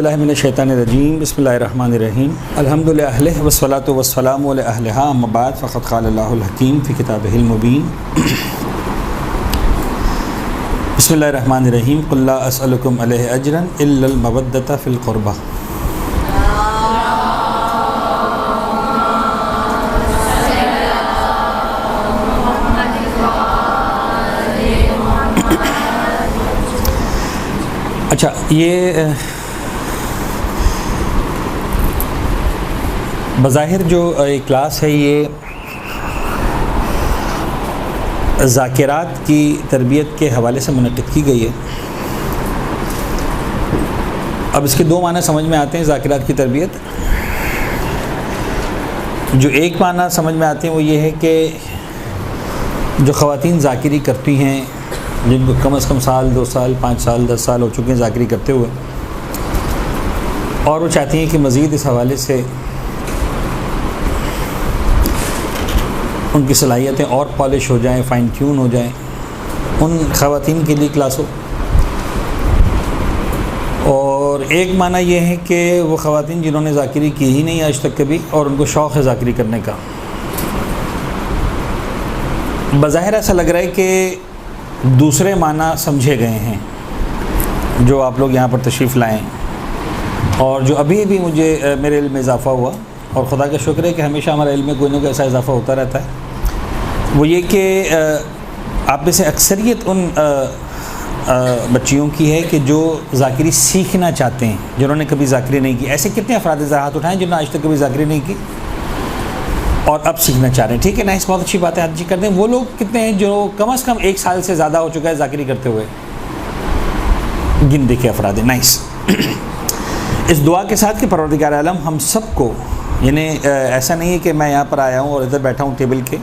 औज़ुबिल्लाहि मिनश्शैतानिर्रजीम बिस्मिल्लाहिर्रहमानिर्रहीम अल्हम्दुलिल्लाहि अहलिहि वस्सलातु वस्सलामु अला अहलिहा अम्मा बाद फ़क़द क़ालल्लाहुल हकीम फ़ी किताबिहिल मुबीन बिस्मिल्लाहिर्रहमानिर्रहीम क़ुल ला अस्अलुकुम अलैहि अजरन इल्लल मवद्दता फ़िल क़ुरबा। अच्छा, ये बज़ाहिर जो एक क्लास है ये ज़ाकिरात की तरबियत के हवाले से मुनक़्क़िद की गई है। अब इसके दो माना समझ में आते हैं ज़ाकिरात की तरबियत। जो एक माना समझ में आते हैं वो ये है कि जो ख़वातीन ज़ाकिरी करती हैं, जिनको कम से कम साल 2 साल 5 साल 10 साल हो चुके हैं ज़ाकिरी करते हुए, और वो चाहती हैं कि मज़ीद इस हवाले से उनकी सलाहियतें और पॉलिश हो जाएं, फ़ाइन ट्यून हो जाएं, उन ख़वातीन के लिए क्लास हो। और एक माना ये है कि वो ख़वातीन जिन्होंने ज़ाकिरी की ही नहीं आज तक कभी और उनको शौक़ है ज़ाकिरी करने का। बज़ाहिर ऐसा लग रहा है कि दूसरे माना समझे गए हैं जो आप लोग यहाँ पर तशरीफ़ लाएँ, और जो अभी अभी मुझे मेरे इल्म में इजाफ़ा हुआ, और ख़ुदा का शुक्र है कि हमेशा हमारे इल्म में कोई ना कोई ऐसा इजाफ़ा होता रहता है, वो ये कि आप में से अक्सरियत उन बच्चियों की है कि जो ज़ाकिरी सीखना चाहते हैं, जिन्होंने कभी ज़ाकिरी नहीं की। ऐसे कितने अफराद ज़रा हाथ उठाएँ जिन्होंने आज तक कभी ज़ाकिरी नहीं की और अब सीखना चाह रहे हैं? ठीक है, नाइस, बहुत अच्छी बात है, हाथ जी कर दें। वो लोग कितने हैं जो कम से कम 1 साल से ज़्यादा हो चुका है ज़ाकिरी करते हुए? गिन देखे अफराद, नाइस। इस दुआ के साथ कि परवरदिगार आलम हम सबको, यानी ऐसा नहीं है कि मैं यहाँ पर आया हूँ और इधर बैठा हूँ टेबल के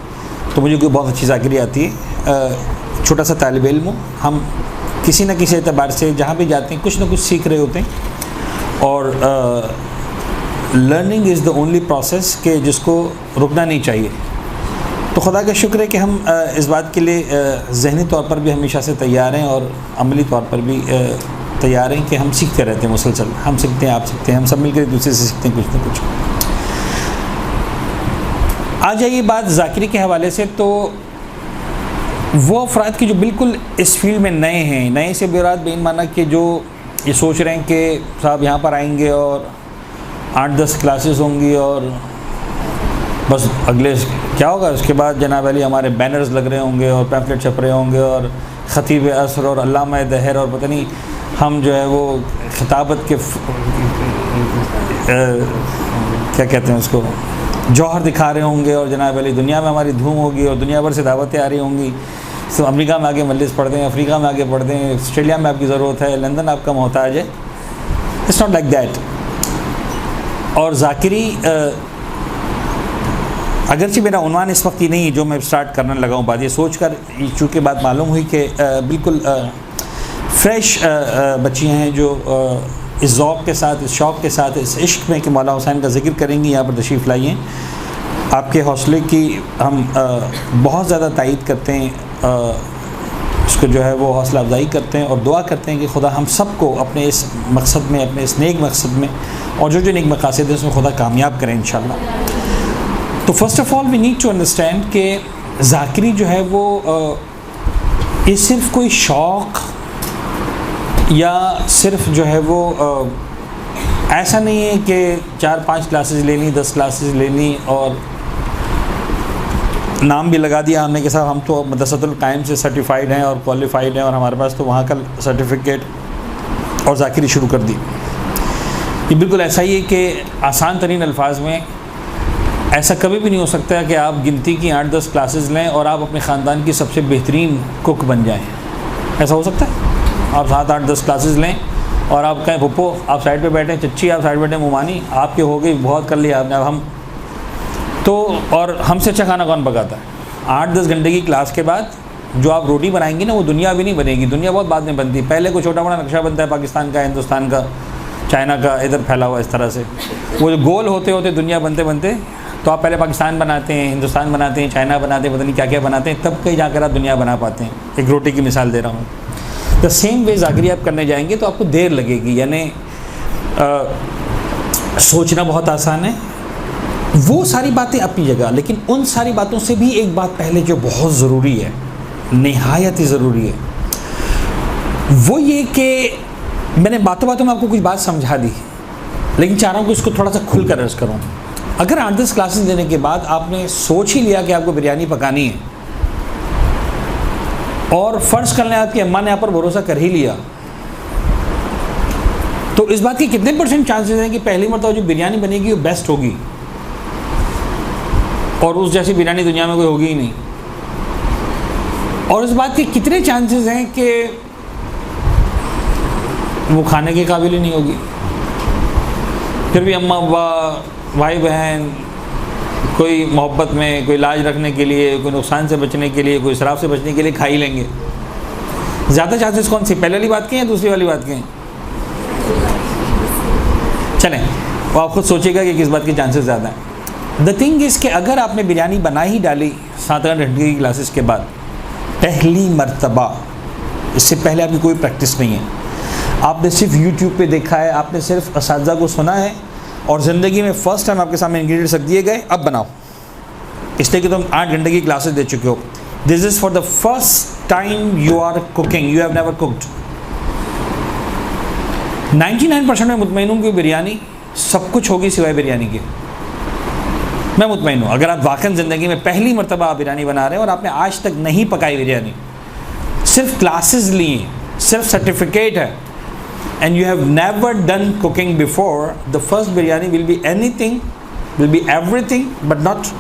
तो मुझे कोई बहुत अच्छी ज़ाकिरी आती है। छोटा सा तालिब इल्म हूँ, हम किसी न किसी एतबार से जहाँ भी जाते हैं कुछ ना कुछ सीख रहे होते हैं, और learning is the only process के जिसको रुकना नहीं चाहिए। तो खुदा का शुक्र है कि हम इस बात के लिए ज़हनी तौर पर भी हमेशा से तैयार हैं और अमली तौर पर भी तैयार हैं कि हम सीखते रहते हैं मुसलसल। हम सीखते हैं, आप सीखते हैं, हम सब मिलकर एक दूसरे से सीखते हैं कुछ ना कुछ। आ जाइए बात ज़ाकिरी के हवाले से, तो वो अफराद की जो बिल्कुल इस फील्ड में नए हैं, नए से मुराद बेन माना कि जो ये सोच रहे हैं कि साहब यहाँ पर आएंगे और 8-10 क्लासेस होंगी और बस अगले क्या होगा उसके बाद जनाब अली हमारे बैनर्स लग रहे होंगे और पैम्फलेट छप रहे होंगे और ख़तीब असर और अल्लामा दहर और पता नहीं हम जो है वो खिताबत के क्या कहते हैं उसको, जौहर दिखा रहे होंगे, और जनाब अली दुनिया में हमारी धूम होगी और दुनिया भर से दावतें आ रही होंगी। तो अमेरिका में आगे मजलिस पढ़ दें, अफ्रीका में आगे पढ़ दें, ऑस्ट्रेलिया में आपकी ज़रूरत है, लंदन आपका मोहताज है। It's not like that. और ज़ाकिरी अगरचे मेरा उन्वान इस वक्त ही नहीं जो मैं स्टार्ट करने लगा हूँ, बात ये सोच कर, चूँकि बात मालूम हुई कि बिल्कुल फ्रेश बच्चियाँ हैं जो इस ज़ौक़ के साथ, इस शौक़ के साथ, इस इश्क में कि मौला हुसैन का ज़िक्र करेंगी, यहाँ पर तशरीफ़ लाई हैं। आपके हौसले की हम बहुत ज़्यादा तायीद करते हैं, उसको जो है वो हौसला अफजाई करते हैं और दुआ करते हैं कि खुदा हम सबको अपने इस मकसद में, अपने इस नेक मकसद में, और जो नेक मकासद है उसमें खुदा कामयाब करें इंशाअल्लाह। तो first of all we need to understand कि ज़ाकिरी जो है वो ये सिर्फ़ कोई शौक़ या सिर्फ जो है वो ऐसा नहीं है कि 4-5 क्लासेस लेनी, 10 क्लासेस लेनी और नाम भी लगा दिया हमने कि साहब हम तो मदरसतुल कायम से सर्टिफाइड हैं और क्वालिफ़ाइड हैं और हमारे पास तो वहाँ का सर्टिफिकेट, और ज़ाकिरी शुरू कर दी। ये बिल्कुल ऐसा ही है कि आसान तरीन अल्फाज में ऐसा कभी भी नहीं हो सकता कि आप गिनती की 8-10 क्लासेस लें और आप अपने ख़ानदान की सबसे बेहतरीन कुक बन जाएँ। ऐसा हो सकता है? आप 7-8-10 क्लासेस लें और आप कहें पप्पो आप साइड पे बैठें, चच्ची आप साइड बैठें, मुमानी आपके हो गई, बहुत कर लिया आपने, अब हम तो, और हमसे अच्छा खाना कौन पकाता है? 8-10 घंटे की क्लास के बाद जो आप रोटी बनाएंगी ना वो दुनिया भी नहीं बनेगी। दुनिया बहुत बाद में बनती है, पहले कोई छोटा बड़ा नक्शा बनता है पाकिस्तान का, हिंदुस्तान का, चाइना का, इधर फैला हुआ इस तरह से। वो जो गोल होते होते दुनिया बनते बनते, तो आप पहले पाकिस्तान बनाते हैं, हिंदुस्तान बनाते हैं, चाइना बनाते हैं, पता नहीं क्या क्या बनाते हैं, तब कहीं जाकर आप दुनिया बना पाते हैं। एक रोटी की मिसाल दे रहा हूँ। द सेम वे ज़ाकिरी आप करने जाएंगे तो आपको देर लगेगी, यानी सोचना बहुत आसान है, वो सारी बातें अपनी जगह, लेकिन उन सारी बातों से भी एक बात पहले जो बहुत ज़रूरी है, निहायत ही ज़रूरी है, वो ये कि मैंने बातों बातों में आपको कुछ बात समझा दी, लेकिन चाह रहा हूँ कि इसको थोड़ा सा खुल कर अर्ज़ करूँ। अगर 8-10 क्लासेस देने के बाद आपने सोच ही लिया कि आपको बिरयानी पकानी है, और फ़र्ज़ कर लें आपकी अम्मा ने आप पर भरोसा कर ही लिया, तो इस बात के कितने % चांसेस हैं कि पहली मरतबा जो बिरयानी बनेगी वो बेस्ट होगी, और उस जैसी बिरयानी दुनिया में कोई होगी ही नहीं। और इस बात के कितने चांसेस हैं कि वो खाने के काबिल ही नहीं होगी, फिर भी अम्मा अब्बा भाई बहन कोई मोहब्बत में, कोई लाज रखने के लिए, कोई नुकसान से बचने के लिए, कोई इसराफ से बचने के लिए खा ही लेंगे। ज़्यादा चांसेस कौन सी, पहले वाली बात के हैं या दूसरी वाली बात के हैं? चलें, वो आप खुद सोचिएगा कि किस बात के चांसेस ज़्यादा हैं। द थिंग इज़ कि अगर आपने बिरयानी बना ही डाली 7-8 घंटे की क्लासेस के बाद, पहली मर्तबा, इससे पहले आपकी कोई प्रैक्टिस नहीं है, आपने सिर्फ यूट्यूब पे देखा है, आपने सिर्फ असातिज़ा को सुना है, और ज़िंदगी में फ़र्स्ट टाइम आपके सामने इंग्रेडिएंट्स रख दिए गए, अब बनाओ, इसलिए कि तुम 8 घंटे की क्लासेस दे चुके हो। This is for the first time you are cooking, you have never cooked. 99% में मुतमईन हूँ कि बिरयानी सब कुछ होगी सिवाय बिरयानी के। मैं मुतमईन हूँ, अगर आप वाकई ज़िंदगी में पहली मरतबा आप बिरयानी बना रहे हैं और आपने आज तक नहीं पकाई बिरयानी, सिर्फ क्लासेस लिए, सिर्फ सर्टिफिकेट है, and you have never done cooking before, the first biryani will be anything, will be everything but not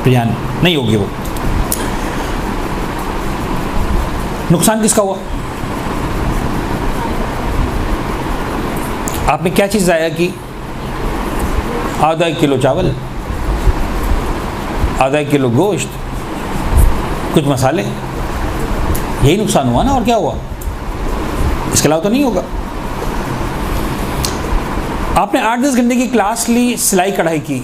biryani, नहीं होगी वो। नुकसान किसका हुआ? आपने क्या चीज़ ज़ाया की? आधा किलो चावल, आधा किलो गोश्त, कुछ मसाले, यही नुकसान हुआ ना, और क्या हुआ? इसके अलावा तो नहीं होगा। आपने 8-10 घंटे की क्लास ली, सिलाई कढ़ाई की,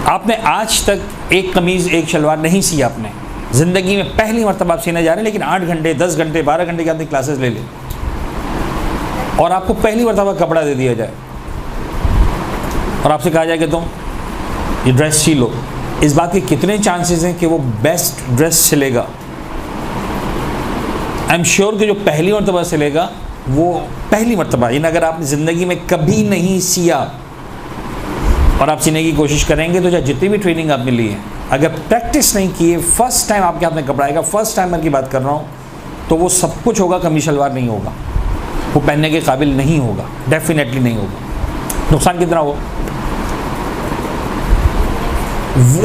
आपने आज तक एक कमीज़ एक शलवार नहीं सी, आपने ज़िंदगी में पहली मरतबा आप सीने जा रहे हैं, लेकिन 8 घंटे 10 घंटे 12 घंटे की आपने क्लासेस ले ली, और आपको पहली मरतबा कपड़ा दे दिया जाए और आपसे कहा जाए कि तुम ये ड्रेस सी लो, इस बात के कितने चांसेस हैं कि वो बेस्ट ड्रेस सिलेगा? आई एम श्योर कि जो पहली मरतबा सिलेगा वो पहली मरतबा, यानी अगर आपने ज़िंदगी में कभी नहीं सिया और आप सीने की कोशिश करेंगे, तो चाहे जितनी भी ट्रेनिंग आपने ली है, अगर प्रैक्टिस नहीं की है, फर्स्ट टाइम आपके हाथ में कपड़ा आएगा, फर्स्ट टाइमर की बात कर रहा हूँ, तो वो सब कुछ होगा, कमीज शलवार नहीं होगा, वो पहनने के काबिल नहीं होगा, डेफिनेटली नहीं होगा। नुकसान कितना हो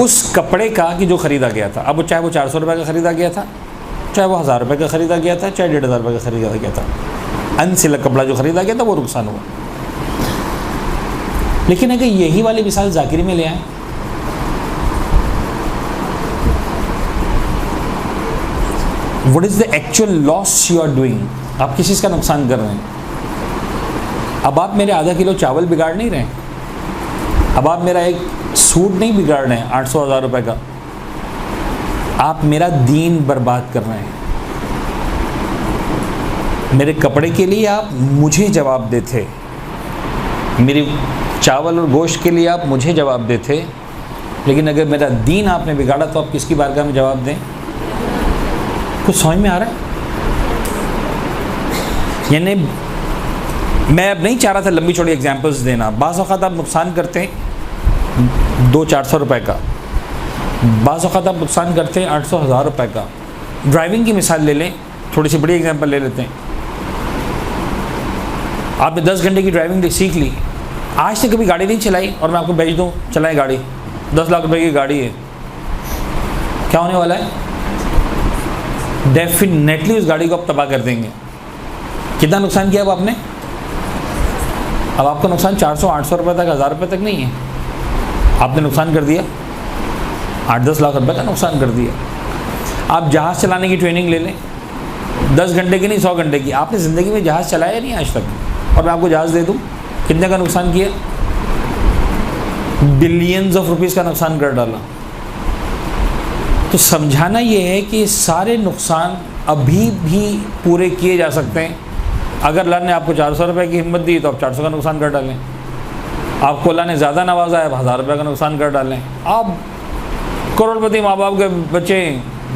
उस कपड़े का कि जो ख़रीदा गया था, अब वो चाहे वो 400 रुपये का ख़रीदा गया था, चाहे वो 1000 रुपये का ख़रीदा गया था, चाहे 1500 रुपये का ख़रीदा गया था, अनसिला कपड़ा जो ख़रीदा गया था वो नुकसान हुआ। लेकिन अगर यही वाली मिसाल ज़ाकिरी में ले आए, what is the actual loss you are doing? आप किस चीज़ का नुकसान कर रहे हैं? अब आप मेरे आधा किलो चावल बिगाड़ नहीं रहे हैं, अब आप मेरा एक सूट नहीं बिगाड़ रहे हैं 800-1000 रुपये का, आप मेरा दीन बर्बाद कर रहे हैं। मेरे कपड़े के लिए आप मुझे जवाब देते, मेरी चावल और गोश्त के लिए आप मुझे जवाब देते, लेकिन अगर मेरा दीन आपने बिगाड़ा तो आप किसकी बारगाह में जवाब दें? कुछ समझ में आ रहा है? यानी मैं अब नहीं चाह रहा था लंबी चौड़ी एग्जांपल्स देना। बाज़ औक़ात आप नुकसान करते हैं 200-400 रुपये का, बाज़ औक़ात आप नुकसान करते हैं 800-1000 रुपये का। ड्राइविंग की मिसाल ले लें, थोड़ी सी बड़ी एग्जांपल ले लेते हैं। आपने 10 घंटे की ड्राइविंग सीख ली, आज से कभी गाड़ी नहीं चलाई, और मैं आपको भेज दूँ चलाएं गाड़ी, 10 लाख रुपए की गाड़ी है, क्या होने वाला है? डेफिनेटली उस गाड़ी को आप तबाह कर देंगे। कितना नुकसान किया अब आपने? अब आपका नुकसान 400-800 रुपये तक, 1000 रुपये तक नहीं है, आपने नुकसान कर दिया 8-10 लाख रुपए का नुकसान कर दिया। आप जहाज़ चलाने की ट्रेनिंग ले लें, 10 घंटे की नहीं 100 घंटे की। आपने ज़िंदगी में जहाज़ चलाया नहीं आज तक, और मैं आपको जहाज़ दे दूँ, कितने का नुकसान किया? बिलियंस ऑफ रुपीज़ का नुकसान कर डाला। तो समझाना ये है कि सारे नुकसान अभी भी पूरे किए जा सकते हैं अगर अल्लाह ने आपको 400 रुपये की हिम्मत दी तो आप 400 का नुकसान कर डालें। आपको अल्लाह ने ज़्यादा नवाजा है, 1000 रुपये का नुकसान कर डालें। आप करोड़पति माँ बाप के बच्चे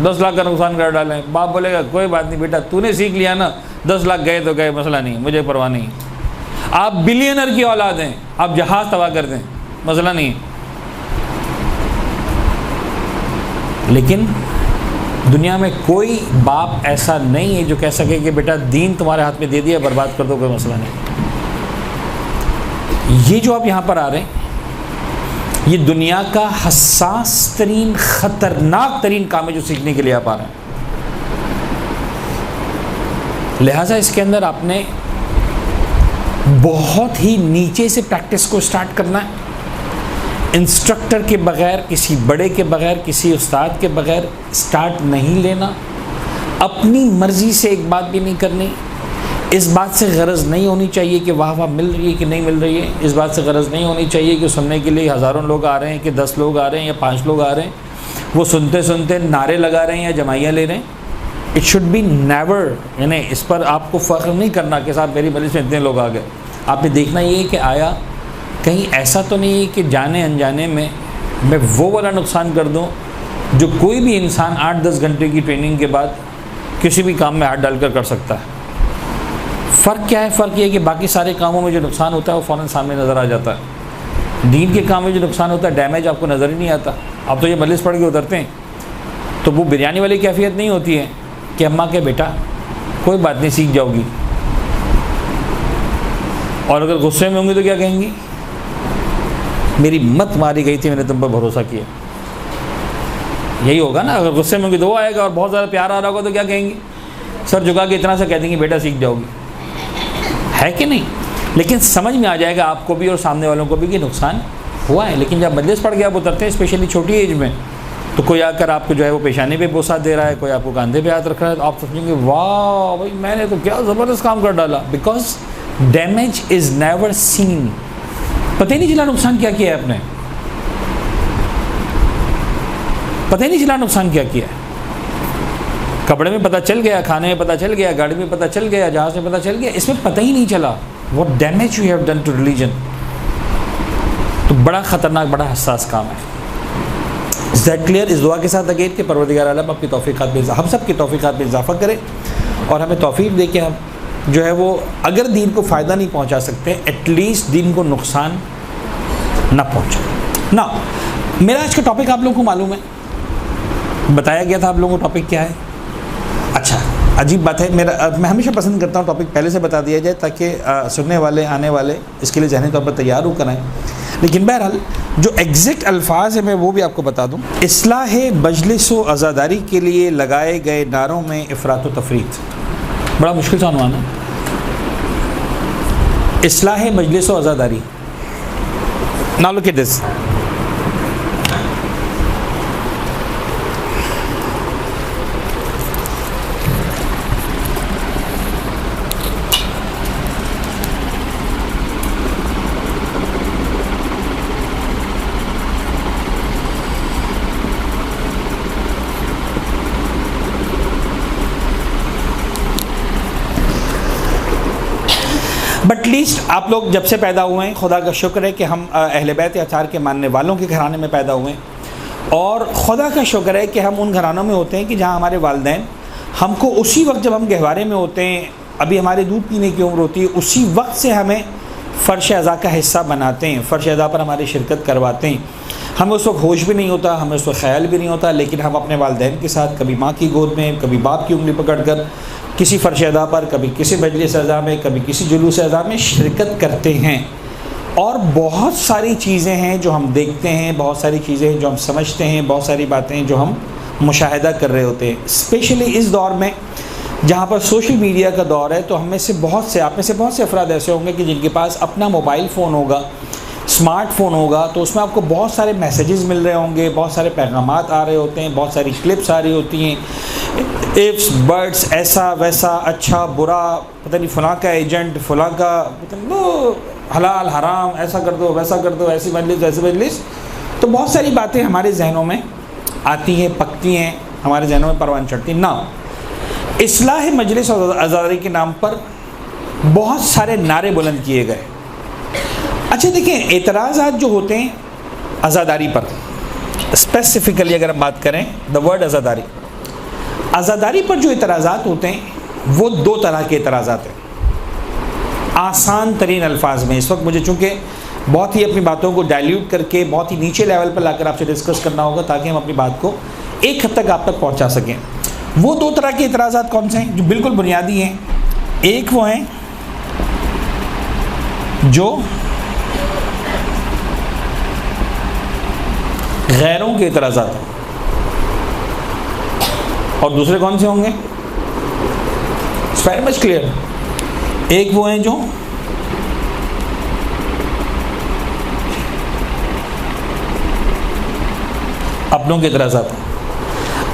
10 लाख का नुकसान कर डालें। बाप बोलेगा कोई बात नहीं बेटा, तूने सीख लिया ना, 10 लाख गए तो गए, मसला नहीं, मुझे परवाह नहीं। आप बिलियनर की औलाद हैं, आप जहाज़ तबाह कर दें, मसला नहीं। लेकिन दुनिया में कोई बाप ऐसा नहीं है जो कह सके कि बेटा दीन तुम्हारे हाथ में दे दिया, बर्बाद कर दो, कोई मसला नहीं। ये जो आप यहाँ पर आ रहे हैं, ये दुनिया का हसास तरीन, ख़तरनाक तरीन काम है जो सीखने के लिए आप आ रहे हैं। लिहाजा इसके अंदर आपने बहुत ही नीचे से प्रैक्टिस को स्टार्ट करना है। इंस्ट्रक्टर के बग़ैर, किसी बड़े के बग़ैर, किसी उस्ताद के बग़ैर स्टार्ट नहीं लेना। अपनी मर्ज़ी से एक बात भी नहीं करनी। इस बात से गरज नहीं होनी चाहिए कि वाह वाह मिल रही है कि नहीं मिल रही है। इस बात से गरज नहीं होनी चाहिए कि सुनने के लिए हज़ारों लोग आ रहे हैं कि 10 लोग आ रहे हैं या 5 लोग आ रहे हैं। वो सुनते सुनते नारे लगा रहे हैं या जमाइयाँ ले रहे हैं। इट शुड बी नेवर, यानी इस पर आपको फ़ख्र नहीं करना कि साहब मेरी मजलिस में इतने लोग आ गए। आपने देखना ये है कि आया कहीं ऐसा तो नहीं है कि जाने अनजाने में मैं वो वाला नुकसान कर दूं जो कोई भी इंसान 8-10 घंटे की ट्रेनिंग के बाद किसी भी काम में हाथ डालकर कर सकता है। फ़र्क क्या है? फ़र्क ये है कि बाकी सारे कामों में जो नुकसान होता है वो फ़ौरन सामने नज़र आ जाता है। दीन के काम में जो नुकसान होता है, डैमेज आपको नज़र ही नहीं आता। आप तो ये मजलिस पढ़ के उतरते हैं तो वो बिरयानी वाली कैफियत नहीं होती है कि अम्मा के बेटा कोई बात नहीं, सीख जाओगी। और अगर गुस्से में होंगी तो क्या कहेंगी? मेरी मत मारी गई थी, मैंने तुम पर भरोसा किया। यही होगा ना। अगर गुस्से में होंगी तो वो आएगा, और बहुत ज़्यादा प्यार आ रहा होगा तो क्या कहेंगी? सर झुका के इतना सा कह देंगे बेटा सीख जाओगी, है कि नहीं? लेकिन समझ में आ जाएगा आपको भी और सामने वालों को भी कि नुकसान हुआ है। लेकिन जब मजलिस पढ़ के आप उतरते हैं, स्पेशली छोटी एज में, तो कोई आकर आपको जो है वो पेशानी पे बोसा दे रहा है, कोई आपको कंधे पे हाथ रख रहा है, तो आप सोचेंगे वाह भाई मैंने तो क्या ज़बरदस्त काम कर डाला। Because damage is never seen. पता ही नहीं चला नुकसान क्या किया है आपने, पता ही नहीं चला नुकसान क्या किया है। कपड़े में पता चल गया, खाने में पता चल गया, गाड़ी में पता चल गया, जहाज़ में पता चल गया, इसमें पता ही नहीं चला what damage you have done to religion. तो बड़ा ख़तरनाक, बड़ा हसास काम है। Is that clear? इस दुआ के साथ अगेन कि परवरदिगार आलम आपकी तौफ़ीक़ात में, हम सब की तौफ़ीक़ात में इजाफ़ा करे और हमें तौफ़ीक़ दे के हम जो है वो अगर दीन को फ़ायदा नहीं पहुंचा सकते, एटलीस्ट दीन को नुकसान ना पहुंचे ना। मेरा आज का टॉपिक आप लोगों को मालूम है, बताया गया था आप लोगों को टॉपिक क्या है। अच्छा, अजीब बात है, मैं हमेशा पसंद करता हूँ टॉपिक पहले से बता दिया जाए ताकि सुनने वाले, आने वाले इसके लिए ज़हनी तौर पर तैयार हो कराएँ। लेकिन बहरहाल जो एग्जैक्ट अल्फाज है मैं वो भी आपको बता दूँ। इस्लाह मजलिस व अज़ादारी के लिए लगाए गए नारों में इफ़रात व तफरीत, बड़ा मुश्किल सा अनुमान है। इस्लाह मजलिस व अज़ादारी, now look at this. But least आप लोग जब से पैदा हुए हैं, खुदा का शुक्र है कि हम अहले बैत अतार के मानने वालों के घराने में पैदा हुए हैं। और खुदा का शुक्र है कि हम उन घरानों में होते हैं कि जहाँ हमारे वालिदैन हमको उसी वक्त जब हम गहवारे में होते हैं, अभी हमारे दूध पीने की उम्र होती है, उसी वक्त से हमें फ़र्श अज़ा का हिस्सा बनाते हैं, फ़र्श अज़ा पर हमारी शिरकत करवाते हैं। हमें उस वक्त होश भी नहीं होता, हमें उस वक्त ख्याल भी नहीं होता, लेकिन हम अपने वालिदैन के साथ कभी माँ की गोद में, कभी बाप की उंगली पकड़ कर किसी फ़र्श अज़ा पर, कभी किसी मजलिस अज़ा में, कभी किसी जुलूस अज़ा में शिरकत करते हैं। और बहुत सारी चीज़ें हैं जो हम देखते हैं, बहुत सारी चीज़ें हैं जो हम समझते हैं, बहुत सारी बातें हैं जो हम मुशाहिदा कर रहे होते हैं। स्पेशली इस दौर में जहाँ पर सोशल मीडिया का दौर है, तो हम में से बहुत से, आप में से बहुत से अफराद ऐसे होंगे कि जिनके पास अपना मोबाइल फ़ोन होगा, स्मार्टफोन होगा, तो उसमें आपको बहुत सारे मैसेजेस मिल रहे होंगे, बहुत सारे पैगामात आ रहे होते हैं, बहुत सारी क्लिप्स आ रही होती हैं, इफ्स बर्ड्स, ऐसा वैसा, अच्छा बुरा, पता नहीं फ़लाँ का एजेंट, फ़लाँ का हलाल हराम, ऐसा कर दो, वैसा कर दो, ऐसी मजलिस, वैसी मजलिस। तो बहुत सारी बातें हमारे जहनों में आती हैं, पकती हैं, हमारे जहनों में परवान चढ़ती ना। इस्लाह मजलिस और अज़ादारी के नाम पर बहुत सारे नारे बुलंद किए गए। अच्छा देखें, एतराज़ात जो होते हैं आज़ादारी पर, स्पेसिफिकली अगर हम बात करें द वर्ड आज़ादारी पर जो एतराज़ात होते हैं वो दो तरह के एतराज़ात हैं। आसान तरीन अल्फाज में इस वक्त मुझे चूँकि बहुत ही अपनी बातों को डाइल्यूट करके बहुत ही नीचे लेवल पर लाकर आपसे डिस्कस करना होगा ताकि हम अपनी बात को एक हद तक आप तक पहुँचा सकें। वो दो तरह के एतराज़ात कौन से हैं जो बिल्कुल बुनियादी हैं? एक वो हैं जो गैरों के एतराज़ात हैं, और दूसरे कौन से होंगे? It's very much clear. एक वो हैं जो अपनों के एतराज़ात हैं।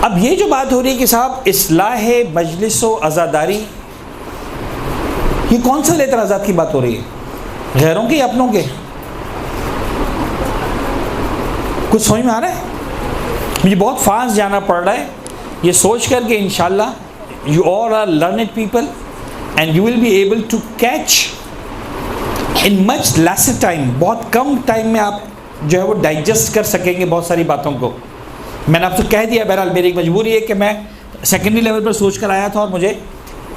अब ये जो बात हो रही है कि साहब इस्लाह मजलिस व आज़ादारी, ये कौन सा एतराज़ात की बात हो रही है? गैरों के या अपनों के? कुछ समझ में आ रहा है? मुझे बहुत फास्ट जाना पड़ रहा है ये सोच कर के इंशाल्लाह you all are learned people and you will be able to catch in much lesser time. बहुत कम टाइम में आप जो है वो डाइजेस्ट कर सकेंगे बहुत सारी बातों को। मैंने आपसे कह दिया, बहरहाल मेरी एक मजबूरी है कि मैं सेकेंडरी लेवल पर सोच कर आया था और मुझे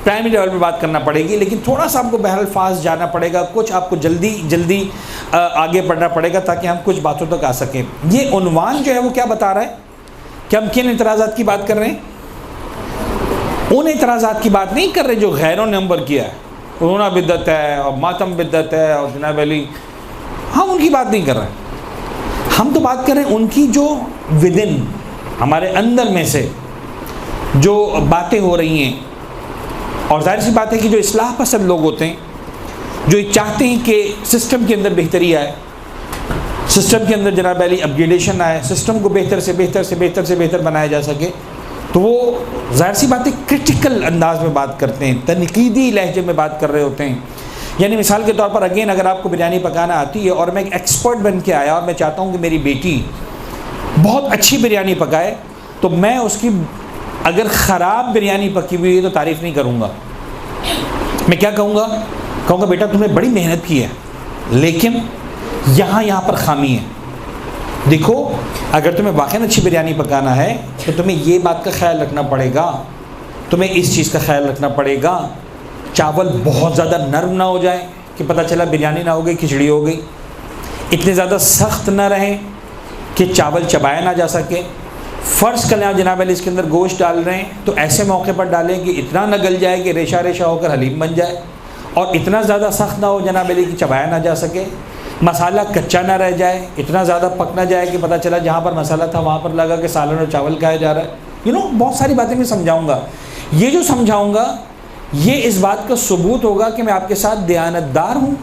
प्राइमरी लेवल पर बात करना पड़ेगी, लेकिन थोड़ा सा आपको बहरहाल फास्ट जाना पड़ेगा, कुछ आपको जल्दी आगे बढ़ना पड़ेगा ताकि हम कुछ बातों तक आ सकें। ये उन्वान जो है वो क्या बता रहा है कि हम किन एतराज़ात की बात कर रहे हैं? उन एतराज़ात की बात नहीं कर रहे जो गैरों ने नंबर किया है, रोना बिद्दत है और मातम बिद्दत है और जनाब अली, हम उनकी बात नहीं कर रहे। हम तो बात कर रहे हैं उनकी जो विदिन हमारे अंदर में से जो बातें हो रही हैं। और जाहिर सी बात है कि जो इस्लाह पसंद लोग होते हैं, जो ये चाहते हैं कि सिस्टम के अंदर बेहतरी आए, सिस्टम के अंदर जनाब अली अपग्रेडेशन आए, सिस्टम को बेहतर से बेहतर बनाया जा सके, तो वो जाहिर सी बात है क्रिटिकल अंदाज में बात करते हैं, तनकीदी लहजे में बात कर रहे होते हैं। यानी मिसाल के तौर पर अगेन अगर आपको बिरयानी पकाना आती है और मैं एक एक्सपर्ट बन के आया और मैं चाहता हूँ कि मेरी बेटी बहुत अच्छी बिरयानी पकाए, तो मैं उसकी अगर ख़राब बिरयानी पकी हुई है तो तारीफ़ नहीं करूँगा। मैं क्या कहूँगा बेटा तुमने बड़ी मेहनत की है लेकिन यहाँ पर खामी है। देखो अगर तुम्हें वाकई अच्छी बिरयानी पकाना है तो तुम्हें ये बात का ख्याल रखना पड़ेगा, तुम्हें इस चीज़ का ख्याल रखना पड़ेगा, चावल बहुत ज़्यादा नरम ना हो जाए कि पता चला बिरयानी ना हो गई खिचड़ी हो गई, इतने ज़्यादा सख्त ना रहें कि चावल चबाया ना जा सके। फ़र्ज़ कर लें जनाब अली इसके अंदर गोश्त डाल रहे हैं तो ऐसे मौके पर डालें कि इतना न गल जाए कि रेशा रेशा होकर हलीम बन जाए, और इतना ज़्यादा सख्त ना हो जनाब अली कि चबाया ना जा सके। मसाला कच्चा ना रह जाए, इतना ज़्यादा पक ना जाए कि पता चला जहाँ पर मसाला था वहाँ पर लगा कि सालन और चावल खाया जा रहा है। बहुत सारी बातें मैं समझाऊँगा। ये जो समझाऊँगा ये इस बात का सबूत होगा कि मैं आपके साथ दयानतदार हूँ,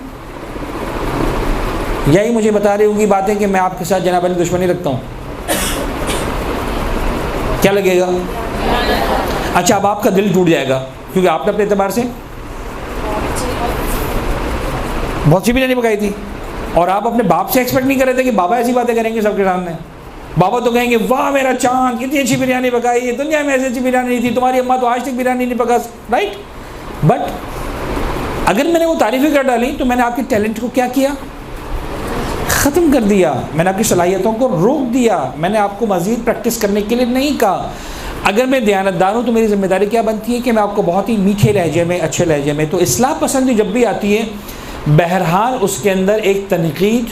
यही मुझे बता रही होंगी बातें कि मैं आपके साथ जनाब अली दुश्मनी रखता हूँ। क्या लगेगा? अच्छा, अब आपका दिल टूट जाएगा क्योंकि आपने अपने एतबार से बहुत सी बिरयानी पकाई थी और आप अपने बाप से एक्सपेक्ट नहीं कर रहे थे कि बाबा ऐसी बातें करेंगे सबके सामने। बाबा तो कहेंगे वाह मेरा चांद कितनी अच्छी बिरयानी पकाई है, दुनिया में ऐसी अच्छी बिरयानी नहीं थी, तुम्हारी अम्मा तो आज तक बिरयानी नहीं पका, राइट। बट अगर मैंने वो तारीफ़ें कर डाली तो मैंने आपके टैलेंट को क्या किया? ख़त्म कर दिया। मैंने आपकी सलाहियतों को रोक दिया। मैंने आपको मज़ीद प्रैक्टिस करने के लिए नहीं कहा। अगर मैं दयानतदार हूँ तो मेरी ज़िम्मेदारी क्या बनती है कि मैं आपको बहुत ही मीठे लहजे में, अच्छे लहजे में, तो इस्लाह पसंद जब भी आती है बहरहाल उसके अंदर एक तनकीद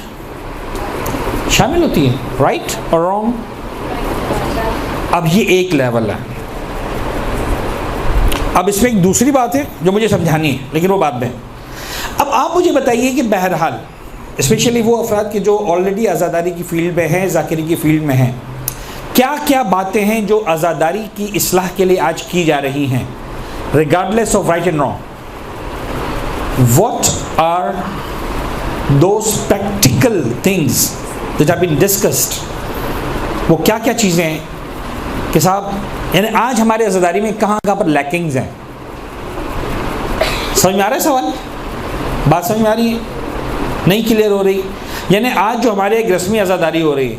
शामिल होती है, राइट और रॉन्ग। अब ये एक लेवल है। अब इसमें एक दूसरी बात है जो मुझे समझानी है लेकिन वो बाद में। अब आप मुझे बताइए कि बहरहाल स्पेशली वो अफराद के जो ऑलरेडी आज़ादारी की फ़ील्ड में हैं, ज़ाकिरी की फ़ील्ड में हैं, क्या क्या बातें हैं जो आज़ादारी की इस्लाह के लिए आज की जा रही हैं regardless of right and wrong? What are those practical things that have been discussed? वो क्या क्या चीज़ें हैं कि साहब यानी आज हमारे आज़ादारी में कहाँ कहाँ पर लैकिंग्स हैं? समझ में आ रहा है सवाल? बात समझ में आ रही है? नहीं क्लियर हो रही? यानी आज जो हमारे एक रस्मी आज़ादारी हो रही है,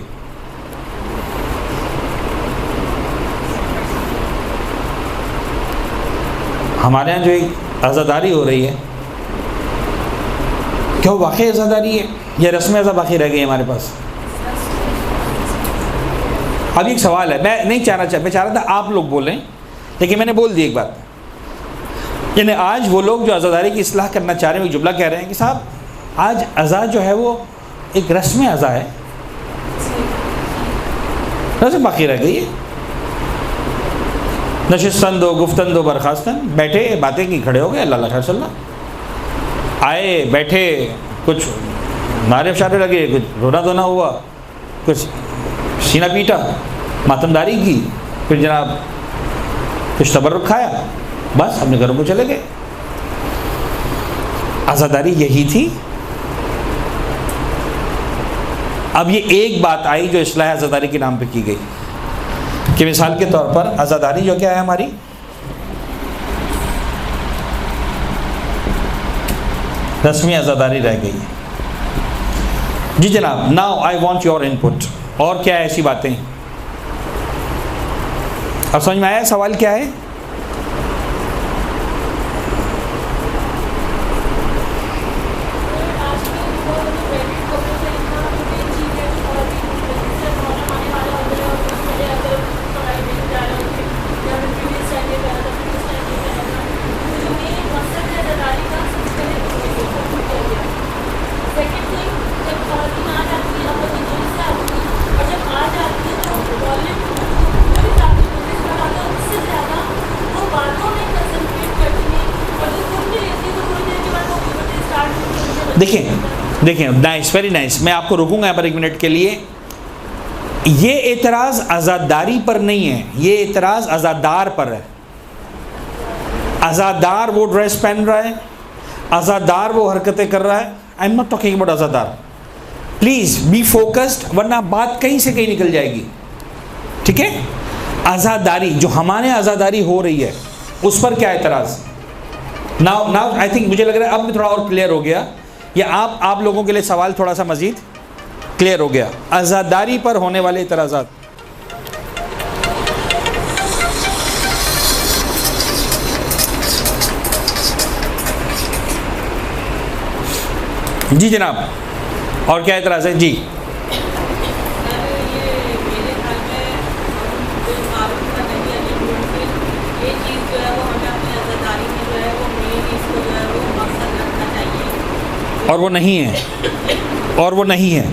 हमारे यहाँ जो एक आज़ादारी हो रही है क्या वो वाकई आज़ादारी है या रस्म अज़ा बाकी रह गई हमारे पास? अभी एक सवाल है, मैं नहीं मैं चाह रहा था आप लोग बोलें, लेकिन मैंने बोल दी एक बात। यानी आज वो लोग जो आज़ादारी की इस्लाह करना चाह रहे हैं, एक जुमला कह रहे हैं कि साहब आज अज़ा जो है वो एक रस्म अज़ा है, रस्म बाकी रह गई है। नशिस्तन दो, गुफ्तन दो, बरखास्तन, बैठे बातें की, खड़े हो गए, अल्लाह खैर सल्ला, आए बैठे, कुछ नारे शारे लगे, कुछ रोना धोना हुआ, कुछ सीना पीटा, मातमदारी की, फिर जनाब कुछ तबर्रुक खाया, बस अपने घरों को चले गए। आज़ादारी यही थी। अब ये एक बात आई जो इस्लाह आज़ादारी के नाम पे की गई कि मिसाल के तौर पर आज़ादारी जो क्या है हमारी, रस्मी आज़ादारी रह गई है। जी जनाब, now I want your input. और क्या है ऐसी बातें? अब समझ में आया सवाल क्या है? देखिए नाइस, वेरी नाइस। मैं आपको रोकूंगा यहाँ पर एक मिनट के लिए। ये एतराज़ आज़ादारी पर नहीं है, ये एतराज़ आज़ादार पर है। आज़ादार वो ड्रेस पहन रहा है, आज़ादार वो हरकतें कर रहा है। I am not talking about आज़ादार। प्लीज़ बी फोकस्ड, वरना बात कहीं से कहीं निकल जाएगी। ठीक है? आज़ादारी जो हमारे आज़ादारी हो रही है उस पर क्या एतराज़? नाउ आई थिंक, मुझे लग रहा है अब भी थोड़ा और क्लियर हो गया, या आप लोगों के लिए सवाल थोड़ा सा मज़ीद क्लियर हो गया। आज़ादारी पर होने वाले इतराज़ात, जी जनाब, और क्या एतराज़ है? जी और वो नहीं है, और वो नहीं है,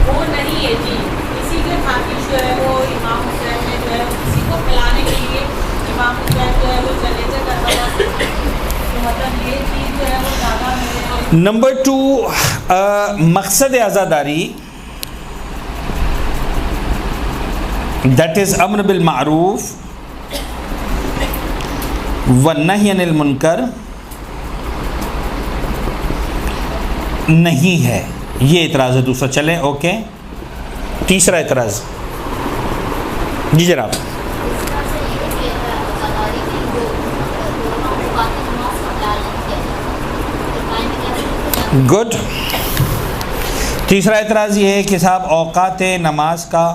वो नहीं है जी। इसी के खातिर जो है वो इमाम हुसैन ने जो है किसी को खिलाने के लिए इमाम हुसैन जो है वो जनेज़ा करवाया। तो मतलब ये चीज़ जो है वो ज़्यादा मेरे। नंबर 2, मकसद आज़ादारी दैट इज़ अम्र बिल मारूफ व नही अनिल मुनकर नहीं है। ये इतराज़ है दूसरा। चलें, ओके। तीसरा इतराज़, जी जनाब। गुड। तीसरा इतराज़ ये है कि साहब औकात नमाज का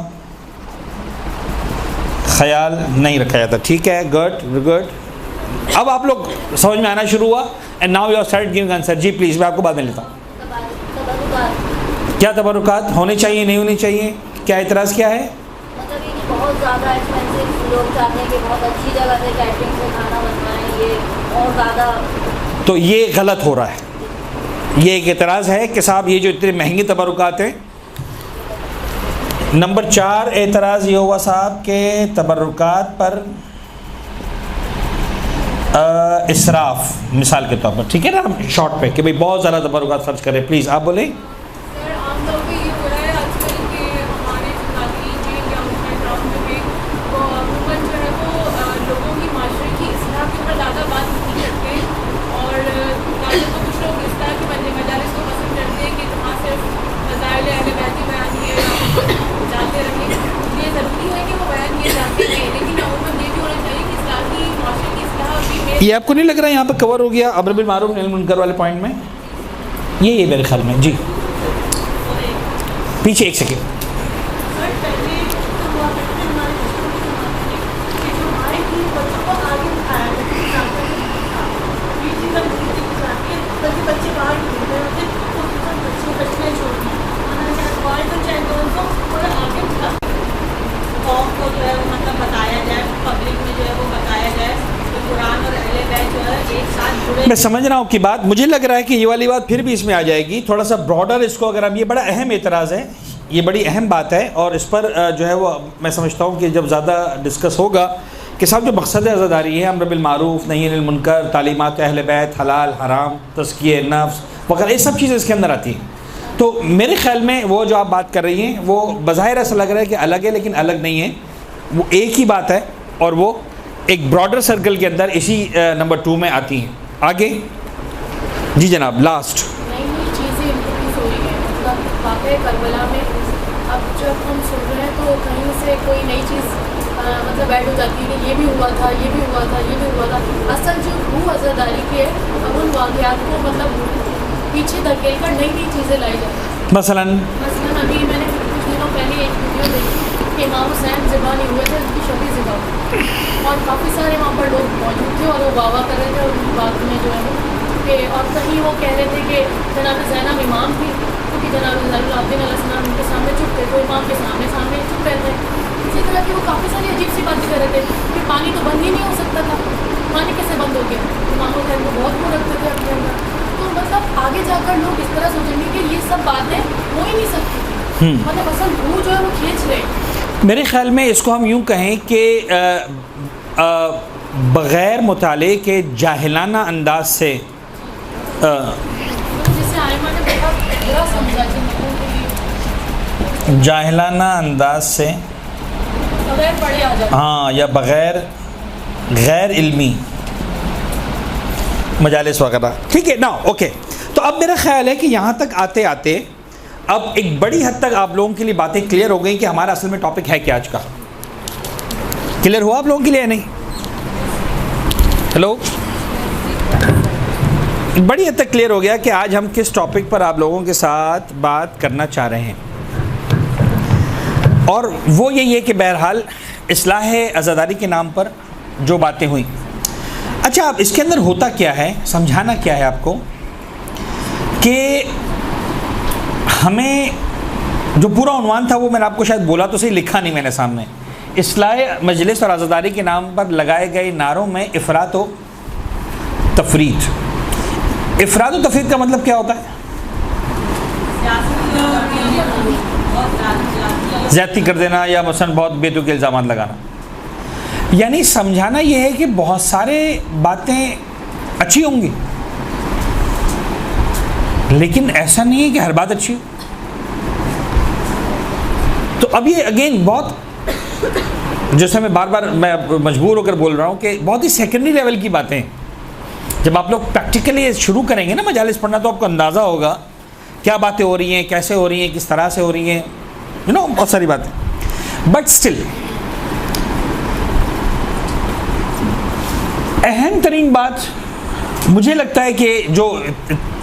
ख्याल नहीं रखा जाता। ठीक है, गुड गुड। अब आप लोग समझ में आना शुरू हुआ। And now you are start giving answer. जी प्लीज़, मैं आपको बाद में लेता हूँ। क्या तबरुकात होने चाहिए, नहीं होनी चाहिए? क्या एतराज़ क्या है? मतलब ये कि बहुत ज़्यादा एक्सपेंसिव, लोग चाहते हैं कि बहुत अच्छी जगह से कैटरिंग से खाना बनवाएं, ये और ज़्यादा, तो ये गलत हो रहा है। ये एक एतराज़ है कि साहब ये जो इतने महंगे तबरुकात हैं। नंबर 4 एतराज़ ये हुआ साहब के तबरुकात पर इसराफ, मिसाल के तौर पर, ठीक है ना, शॉर्ट पे कि भाई बहुत ज़्यादा तबरुकात खर्च करें। प्लीज़ आप बोलें। ये आपको नहीं लग रहा है यहाँ पर कवर हो गया अम्र बिल मारूफ नही मुनकर वाले पॉइंट में? ये मेरे ख्याल में। जी पीछे एक सेकेंड। मैं समझ रहा हूँ कि बात, मुझे लग रहा है कि ये वाली बात फिर भी इसमें आ जाएगी, थोड़ा सा ब्रॉडर इसको अगर हम, ये बड़ा अहम एतराज़ है, ये बड़ी अहम बात है, और इस पर जो है वो मैं समझता हूँ कि जब ज़्यादा डिस्कस होगा कि साहब जो मकसद अज़ादारी है, अम्र बिल मारूफ़ नही अनिल मुनकर, तालीमात अहले बैत, हलाल हराम, तज़किये नफ्स वगैरह, ये सब चीज़ें इसके अंदर आती हैं। तो मेरे ख्याल में वो जो आप बात कर रही हैं वो बज़ाहिर ऐसा लग रहा है कि अलग है, लेकिन अलग नहीं है, वो एक ही बात है, और वो एक ब्रॉडर सर्कल के अंदर इसी नंबर 2 में आती हैं। आगे जी जनाब, लास्ट। नई नई चीज़ें इंट्रोड्यूस हो रही हैं, मतलब वाक़या करबला में अब जब हम सुन रहे हैं तो कहीं से कोई नई चीज़ मतलब ऐड हो जाती है कि ये भी हुआ था, ये भी हुआ था, ये भी हुआ था। असल जो रूह अज़ादारी की है, अब उन वाक़यात को मतलब पीछे धकेल कर नई नई चीज़ें लाई जाती हैं। मसलन अभी मैंने कुछ दिनों पहले एक वीडियो देखी कि इमाम हुसैन ज़िबानी हुए थे, उनकी शबी ज़िबा, और काफ़ी सारे वहाँ पर लोग मौजूद थे और वो वाह कर रहे थे उनकी बात में जो है वो कि, और कहीं वो कह रहे थे कि जनाब ज़ैनब इमाम थी, क्योंकि जनाब ज़ैनुल अलैहिस्सलाम उनके सामने चुप थे, तो इमाम के सामने सामने चुप रहते हैं। इसी तरह की वो काफ़ी सारी अजीब सी बातें कर रहे थे कि पानी तो बंद ही नहीं हो सकता था, पानी कैसे बंद हो गया, इमाम हुसैन को बहुत वो रखते थे अपने अंदर। तो मतलब आगे जाकर लोग इस तरह सोचेंगे कि ये सब बातें हो ही नहीं सकती थी, मतलब असल रूह जो है वो खींच रहे। मेरे ख्याल में इसको हम यूँ कहें कि बग़ैर मुताले के जाहिलाना अंदाज से जिससे आयमा ने बहुत बुरा समझा जिन लोगों के लिए, जाहिलाना अंदाज से, बगैर पढ़े आ जाते। हाँ, या बग़ैर गैर इल्मी मजालिस वगैरह, ठीक है ना। ओके, तो अब मेरा ख्याल है कि यहाँ तक आते आते अब एक बड़ी हद तक आप लोगों के लिए बातें क्लियर हो गई कि हमारा असल में टॉपिक है क्या आज का। क्लियर हुआ आप लोगों के लिए, नहीं? हेलो, बड़ी हद तक क्लियर हो गया कि आज हम किस टॉपिक पर आप लोगों के साथ बात करना चाह रहे हैं, और वो यही है कि बहरहाल इस्लाह अज़ादारी के नाम पर जो बातें हुई। अच्छा, अब इसके अंदर होता क्या है, समझाना क्या है आपको कि हमें जो पूरा उन्वान था वो मैंने आपको शायद बोला तो सही, लिखा नहीं मैंने सामने। इस्लाह मजलिस और आज़ादारी के नाम पर लगाए गए नारों में इफ़रात व तफरीत। इफ़रात व तफरीत का मतलब क्या होता है? ज़्यादती कर देना, या मसलन बहुत बेतुके इल्ज़ाम लगाना। यानी समझाना यह है कि बहुत सारे बातें अच्छी होंगी, लेकिन ऐसा नहीं है कि हर बात अच्छी हो। तो अब ये अगेन बहुत, जैसे मैं बार बार मैं मजबूर होकर बोल रहा हूँ कि बहुत ही सेकेंडरी लेवल की बातें, जब आप लोग प्रैक्टिकली शुरू करेंगे ना मजालिस पढ़ना, तो आपको अंदाज़ा होगा क्या बातें हो रही हैं, कैसे हो रही हैं, किस तरह से हो रही हैं, यू नो, बहुत सारी बातें। बट स्टिल अहम तरीन बात मुझे लगता है कि जो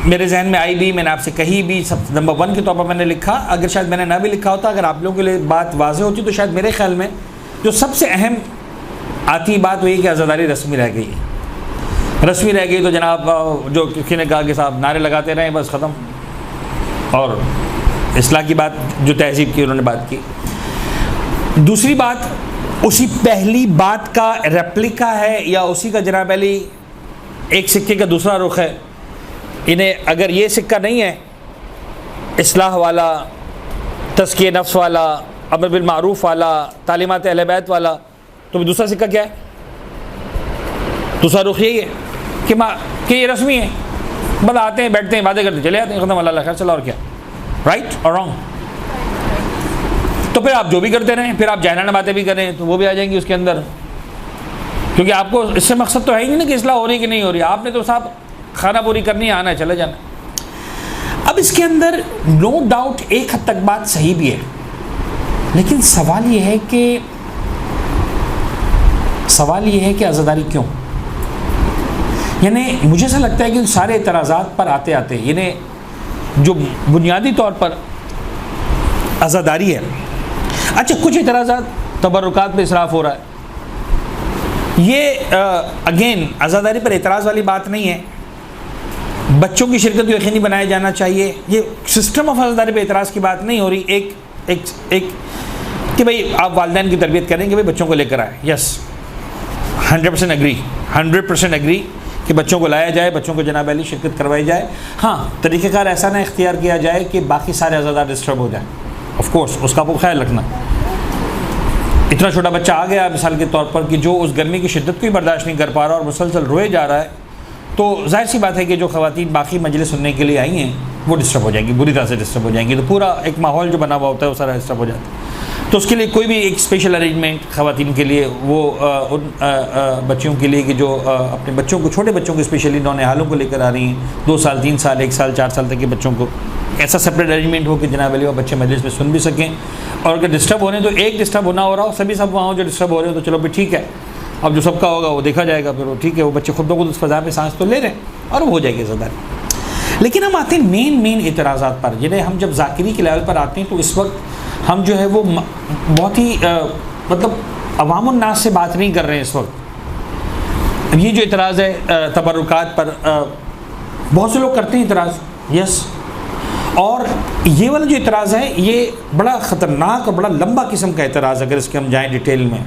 मेरे जहन में आई भी, मैंने आपसे कही भी, सब नंबर 1 के तौर पर मैंने लिखा, अगर शायद मैंने ना भी लिखा होता, अगर आप लोगों के लिए बात वाज़ेह होती, तो शायद मेरे ख्याल में जो सबसे अहम आती बात वही कि आज़ादारी रस्मी रह गई है। रस्मी रह गई तो जनाब जो किसी ने कहा कि साहब नारे लगाते रहें, बस ख़त्म, और इस्लाह की बात जो तहज़ीब की उन्होंने बात की। दूसरी बात उसी पहली बात का रेप्लिका है, या उसी का जनाब अली एक सिक्के का दूसरा रुख है। इन्हें अगर ये सिक्का नहीं है, इस्लाह वाला, तज़किये नफ्स वाला, अम्र बिल मारूफ़ वाला, तालीमात अहले बैत वाला, तो दूसरा सिक्का क्या है? दूसरा रुख यही है कि ये रस्मी है, बस आते हैं, बैठते हैं, बातें करते चले जाते हैं, ख़त्म, अल्लाह खैर, चला, और क्या? राइट और रॉन्ग? तो फिर आप जो भी करते रहें, फिर आप जाहिलाना बातें भी करें तो वो भी आ जाएंगी उसके अंदर, क्योंकि आपको इससे मकसद तो है ही नहीं कि इस्लाह हो रही है कि नहीं हो रही, आपने तो साहब खाना पूरी करनी है, आना है, चले जाना। अब इसके अंदर नो डाउट एक हद तक बात सही भी है, लेकिन सवाल ये है कि आज़ादारी क्यों? यानी मुझे ऐसा लगता है कि सारे एतराज़ात पर आते आते यानी जो बुनियादी तौर पर आज़ादारी है, अच्छा कुछ एतराज़ात तबर्रुकात पे इसराफ़ हो रहा है, ये अगेन आज़ादारी पर एतराज़ वाली बात नहीं है। बच्चों की शिरकत को यकीनी बनाया जाना चाहिए, ये सिस्टम ऑफ आज़ादारी पर एतराज़ की बात नहीं हो रही। एक कि भाई आप वालिदैन की तरबियत करेंगे, भाई बच्चों को लेकर आए, यस 100% एग्री कि बच्चों को लाया जाए, बच्चों को जनाब अली शिरकत करवाई जाए। हाँ, तरीक़ेकार ऐसा ना इख्तियार किया जाए कि बाकी सारे अज़ादार डिस्टर्ब हो जाए। ऑफ कोर्स उसका आपको ख्याल रखना। इतना छोटा बच्चा आ गया मिसाल के तौर पर कि जो उस गर्मी की शिद्दत को ही बर्दाश्त नहीं कर पा रहा और मुसलसल रोए जा रहा है, तो जाहिर सी बात है कि जो ख़वातीन बाकी मजलिस सुनने के लिए आई हैं वो डिस्टर्ब हो जाएंगी, बुरी तरह से डिस्टर्ब हो जाएंगी। तो पूरा एक माहौल जो बना हुआ होता है वो सारा डिस्टर्ब हो जाता है। तो उसके लिए कोई भी एक स्पेशल अरेंजमेंट ख़वातीन के लिए, वो उन बच्चियों के लिए कि जो अपने बच्चों को, छोटे बच्चों को स्पेशली नौनिहालों को लेकर आ रही हैं, 2 साल 3 साल 1 साल 4 साल तक के बच्चों को, ऐसा सेपरेट अरेंजमेंट हो कि जनाब अली वो बच्चे मजलिस में सुन भी सकें। और अगर डिस्टर्ब हो रहे हैं तो एक डिस्टर्ब होना हो रहा हो, सभी सब वहाँ हो जो डिस्टर्ब हो रहे हो, तो चलो भी ठीक है, अब जो सबका होगा वो देखा जाएगा, फिर वो ठीक है, वो बच्चे खुद ब खुद उस फ़ज़ा में सांस तो ले रहे हैं और वो हो जाएगी ज़्यादा। लेकिन हम आते हैं मेन एतराज़ात पर, जिन्हें हम जब ज़ाकिरी के लेवल पर आते हैं तो इस वक्त हम जो है वो बहुत ही मतलब अवामुन नास से बात नहीं कर रहे हैं इस वक्त। ये जो इतराज़ है तबरुकात पर, बहुत से लोग करते हैं इतराज़, यस, और ये वाला जो इतराज़ है ये बड़ा ख़तरनाक और बड़ा लंबा किस्म का इतराज़, अगर इसके हम जाएँ डिटेल में,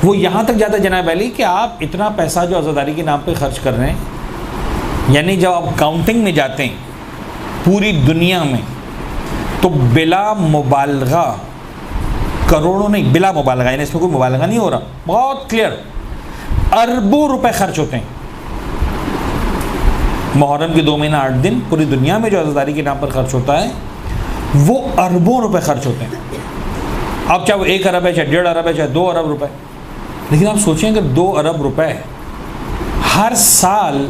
वो यहाँ तक जाता है जनाब अली कि आप इतना पैसा जो आज़ादारी के नाम पे ख़र्च कर रहे हैं, यानी जब आप काउंटिंग में जाते हैं पूरी दुनिया में, तो बिला मुबालगा करोड़ों नहीं, बिला मुबालगा, यानी इसमें कोई मुबालगा नहीं हो रहा, बहुत क्लियर, अरबों रुपए खर्च होते हैं। मुहर्रम के 2 महीना 8 दिन पूरी दुनिया में जो आज़ादारी के नाम पर खर्च होता है वो अरबों रुपए खर्च होते हैं। अब चाहे वो 1 अरब है, चाहे 1.5 अरब है, चाहे 2 अरब रुपए, लेकिन आप सोचें अगर 2 अरब रुपए हर साल